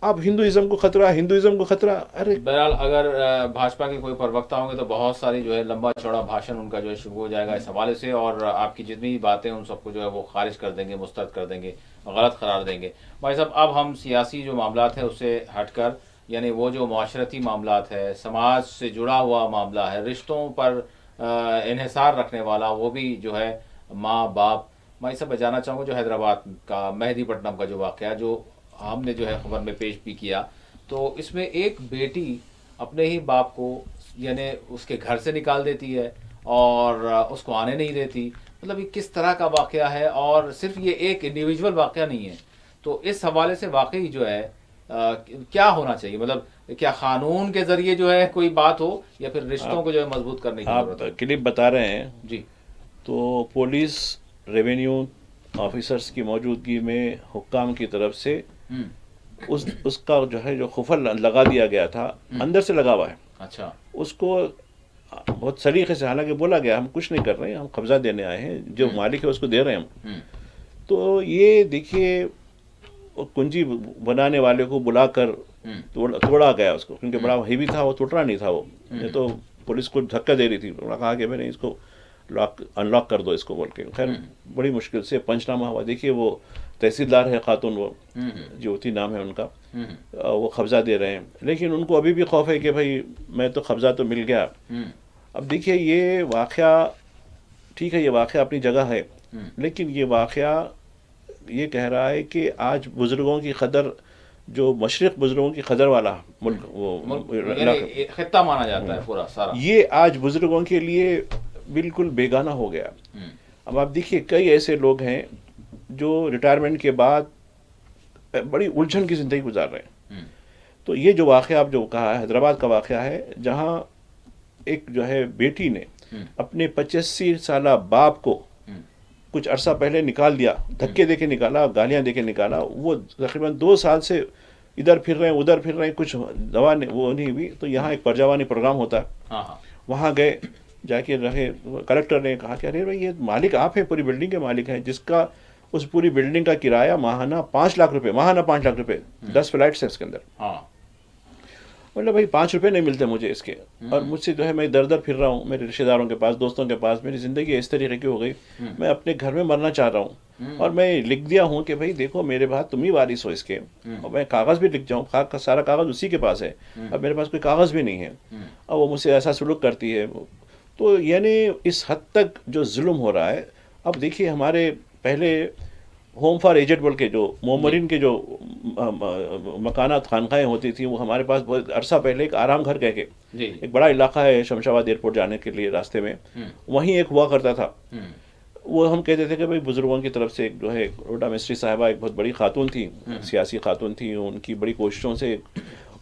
अब हिंदुइज्म को खतरा। अरे बहरहाल अगर भाजपा के कोई प्रवक्ता होंगे तो बहुत सारी जो है लंबा चौड़ा भाषण उनका जो है शुरू हो जाएगा इस हवाले से, और आपकी जितनी भी बातें उन सबको जो है वो खारिज कर देंगे, मुस्तरद कर देंगे, गलत करार देंगे। भाई साहब अब हम सियासी जो मामलात है उससे हटकर, यानी वो जो माशरती मामलात है, समाज से जुड़ा हुआ मामला है, रिश्तों पर इन्हिसार रखने वाला, वो भी जो है माँ बाप, मैं सब जानना चाहूँगा जो हैदराबाद का मेहदीपट्टनम का जो वाक़या जो हमने जो है खबर में पेश भी किया, तो इसमें एक बेटी अपने ही बाप को यानी उसके घर से निकाल देती है और उसको आने नहीं देती, मतलब ये किस तरह का वाक़या है, और सिर्फ ये एक इंडिविजुअल वाक़या नहीं है। तो इस हवाले से वाकई जो है क्या होना चाहिए, मतलब क्या कानून के ज़रिए जो है कोई बात हो, या फिर रिश्तों को जो है मजबूत करने की जरूरत है? आप क्लिप बता रहे हैं जी, तो पुलिस रेवेन्यू ऑफिसर्स की मौजूदगी में हुक्काम की तरफ से उसका जो है जो खुफल लगा दिया गया था, अंदर से लगा हुआ है। अच्छा, उसको बहुत सलीके से, हालांकि बोला गया हम कुछ नहीं कर रहे हैं, हम कब्जा देने आए हैं, जो मालिक है उसको दे रहे हैं हम। तो ये देखिए कुंजी बनाने वाले को बुलाकर तोड़ा गया उसको, क्योंकि बड़ा हेवी था, वो टूट रहा नहीं था वो, ये तो पुलिस को धक्का दे रही थी, कहा कि मैंने इसको अनलॉक कर दो इसको बोल के। खैर बड़ी मुश्किल से पंचनामा हुआ। देखिए वो तहसीलदार है खातून, वो ज्योति नाम है उनका, वो कब्जा दे रहे हैं, लेकिन उनको अभी भी खौफ है कि भाई मैं तो कब्जा तो मिल गया। अब देखिए ये वाक़या ठीक है, ये वाक़या अपनी जगह है, लेकिन ये वाक़या ये कह रहा है कि आज बुजुर्गों की कदर, जो मशरिक़ बुजुर्गों की कदर वाला मुल्क, वो खित्ता माना जाता है पूरा सारा, ये आज बुजुर्गों के लिए बिल्कुल बेगाना हो गया। अब आप देखिए कई ऐसे लोग हैं जो रिटायरमेंट के बाद बड़ी उलझन की ज़िंदगी गुजार रहे हैं। तो ये जो वाक़या आप जो कहा है, हैदराबाद का वाक़या है, जहाँ एक जो है बेटी ने अपने 85 साला बाप को कुछ अरसा पहले निकाल दिया, धक्के देके निकाला, गालियाँ देके निकाला। वो तकरीबन 2 साल से इधर फिर रहे हैं, उधर फिर रहे हैं, कुछ दवा नहीं, वो नहीं हुई। तो यहाँ एक परजावानी प्रोग्राम होता है, वहाँ गए, जाके रहे। कलेक्टर ने कहा कि अरे भाई ये मालिक आप हैं, पूरी बिल्डिंग के मालिक हैं, जिसका उस पूरी बिल्डिंग का किराया माहाना 5 लाख रुपए, माहाना 5 लाख रुपए, 10 फ्लैट्स है उसके अंदर। मतलब भाई 5 रुपए नहीं मिलते मुझे इसके, और मुझसे जो है मैं दर दर फिर रहा हूँ, मेरे रिश्तेदारों के पास, दोस्तों के पास। मेरी ज़िंदगी इस तरीके की हो गई, मैं अपने घर में मरना चाह रहा हूँ, और मैं लिख दिया हूँ कि भाई देखो मेरे बाद तुम ही वारिस हो इसके, और मैं कागज़ भी लिख जाऊँ, सारा कागज़ उसी के पास है, अब मेरे पास कोई कागज़ भी नहीं है, और वो मुझसे ऐसा सलूक करती है। तो यानी इस हद तक जो जुल्म हो रहा है। अब देखिए हमारे पहले होम फॉर एजेड बोल के जो मोमरिन के जो मकानात खानकाएँ होती थी, वो हमारे पास बहुत अरसा पहले एक आराम घर कह के एक बड़ा इलाका है शमशाबाद एयरपोर्ट जाने के लिए रास्ते में, वहीं एक हुआ करता था। वो हम कहते थे कि भाई बुजुर्गों की तरफ से एक जो है रोडा मिस्ट्री साहिबा, एक बहुत बड़ी खातून थी, सियासी खातून थी, उनकी बड़ी कोशिशों से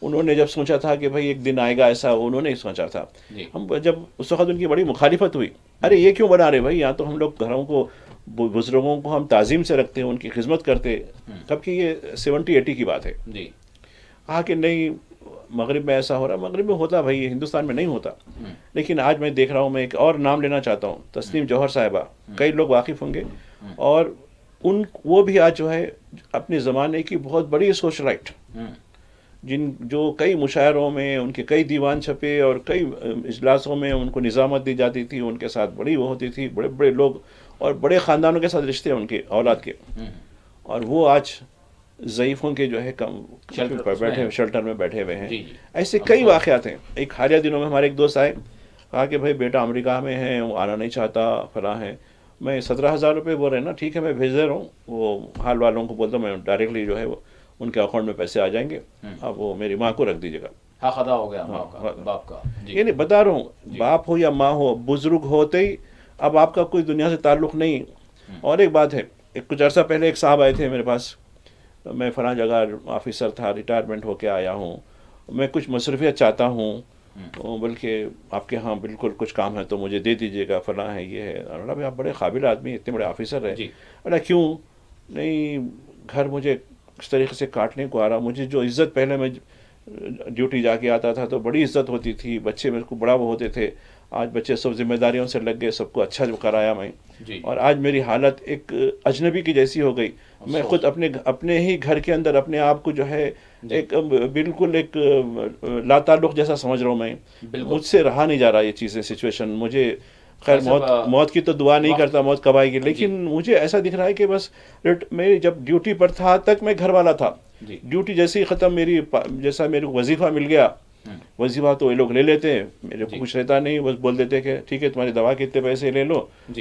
उन्होंने जब सोचा था कि भाई एक दिन आएगा ऐसा, उन्होंने ही सोचा था। जी। हम जब उस वक्त उनकी बड़ी मुखालिफत हुई, अरे ये क्यों बना रहे भाई, यहाँ तो हम लोग घरों को बुजुर्गों को हम ताज़ीम से रखते हैं, उनकी खिदमत करते। कब की ये 70-80 की बात है। जी। कहा कि नहीं मगरिब में ऐसा हो रहा, मगरिब में होता भाई, हिंदुस्तान में नहीं होता। लेकिन आज मैं देख रहा हूँ, मैं एक और नाम लेना चाहता हूँ, तस्नीम जौहर साहिबा, कई लोग वाकिफ़ होंगे, और वो भी आज जो है अपने ज़माने की बहुत बड़ी सोशलाइट, जो कई मुशायरों में उनके कई दीवान छपे और कई इजलासों में उनको निज़ामत दी जाती थी, उनके साथ बड़ी वो होती थी, बड़े बड़े लोग और बड़े ख़ानदानों के साथ रिश्ते उनके औलाद के, और वो आज ज़ईफ़ों के जो है कम शेल्टर में बैठे हुए हैं। ऐसे कई वाक़यात हैं। एक हालिया दिनों में हमारे एक दोस्त आए, कहा कि भाई बेटा अमेरिका में है, वो आना नहीं चाहता, फलां है। मैं 17,000 रुपये बोल रहे हैं ना, ठीक है मैं भेज दे रहा हूँ, वो हाल वालों को बोलता हूँ मैं डायरेक्टली जो है वो उनके अकाउंट में पैसे आ जाएंगे, अब वो मेरी माँ को रख दीजिएगा। हाँ, खदा हो गया बाप का। ये नहीं बता रहा हूँ, बाप हो या माँ हो, बुजुर्ग होते ही अब आपका कोई दुनिया से ताल्लुक़ नहीं। और एक बात है, कुछ अर्सा पहले एक साहब आए थे मेरे पास, मैं फ़लाँ जगह ऑफिसर था, रिटायरमेंट होके आया हूँ, मैं कुछ मसरूफियत चाहता हूँ, बल्कि आपके यहाँ बिल्कुल कुछ काम है तो मुझे दे दीजिएगा, फ़लाँ है ये है। अरे भाई आप बड़े काबिल आदमी, इतने बड़े ऑफिसर हैं। अरे क्यों नहीं, घर मुझे इस तरीके से काटने को आ रहा, मुझे जो इज़्ज़त पहले मैं ड्यूटी जाके आता था तो बड़ी इज़्ज़त होती थी, बच्चे मेरे को बड़ा वो होते थे, आज बच्चे सब जिम्मेदारियों से लग गए, सबको अच्छा जो कराया मैं, और आज मेरी हालत एक अजनबी की जैसी हो गई। मैं खुद अपने ही घर के अंदर अपने आप को जो है एक बिल्कुल एक लाताल्लुक़ जैसा समझ रहा हूँ मैं, मुझसे रहा नहीं जा रहा ये चीज़ें, सिचुएशन। मुझे खैर मौत की तो दुआ नहीं करता, मौत कब आएगी, लेकिन मुझे ऐसा दिख रहा है कि बस मेरी जब ड्यूटी पर था तक मैं घर वाला था, ड्यूटी जैसे ही ख़त्म, मेरी जैसा मेरे को वजीफ़ा मिल गया, वजीफ़ा तो ये लोग ले लेते हैं, मेरे को कुछ रहता नहीं, बस बोल देते कि ठीक है तुम्हारी दवा के इतने पैसे ले लो,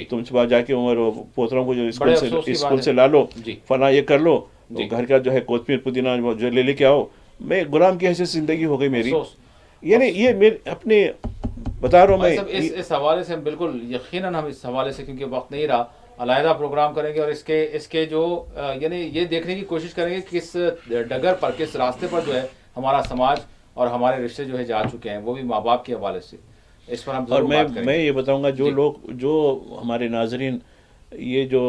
तुम सुबह जाके उम्र पोतरों को जो स्कूल से ला लो, फला ये कर लो, तो घर का जो है कोतमीर पुदीना जो ले लेके आओ। मैं गुलाम की ऐसी ज़िंदगी हो गई मेरी। यानी ये मेरे अपने बता रहा हूँ मैं। इस हवाले से हम बिल्कुल यकीनन हम इस हवाले से, क्योंकि वक्त नहीं रहा, अलहदा प्रोग्राम करेंगे और इसके जो यानी ये देखने की कोशिश करेंगे किस डगर पर, किस रास्ते पर जो है हमारा समाज और हमारे रिश्ते जो है जा चुके हैं, वो भी माँ बाप के हवाले से। इस पर हम और मैं ये बताऊंगा, जो हमारे नाजरीन ये जो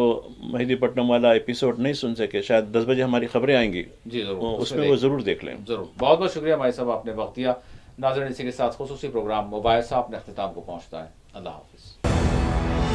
मेहदीपट्टनम वाला एपिसोड नहीं सुन सके, शायद 10 बजे हमारी खबरें आएंगी जी, जरूर उसमें वो ज़रूर देख लें। ज़रूर। बहुत बहुत शुक्रिया भाई साहब, आपने वक्त दिया। नाज़रीन, इसी के साथ खुसूसी प्रोग्राम मुबाहिसा अपने अख्तिताम को पहुँचता है। अल्लाह हाफ़िज़।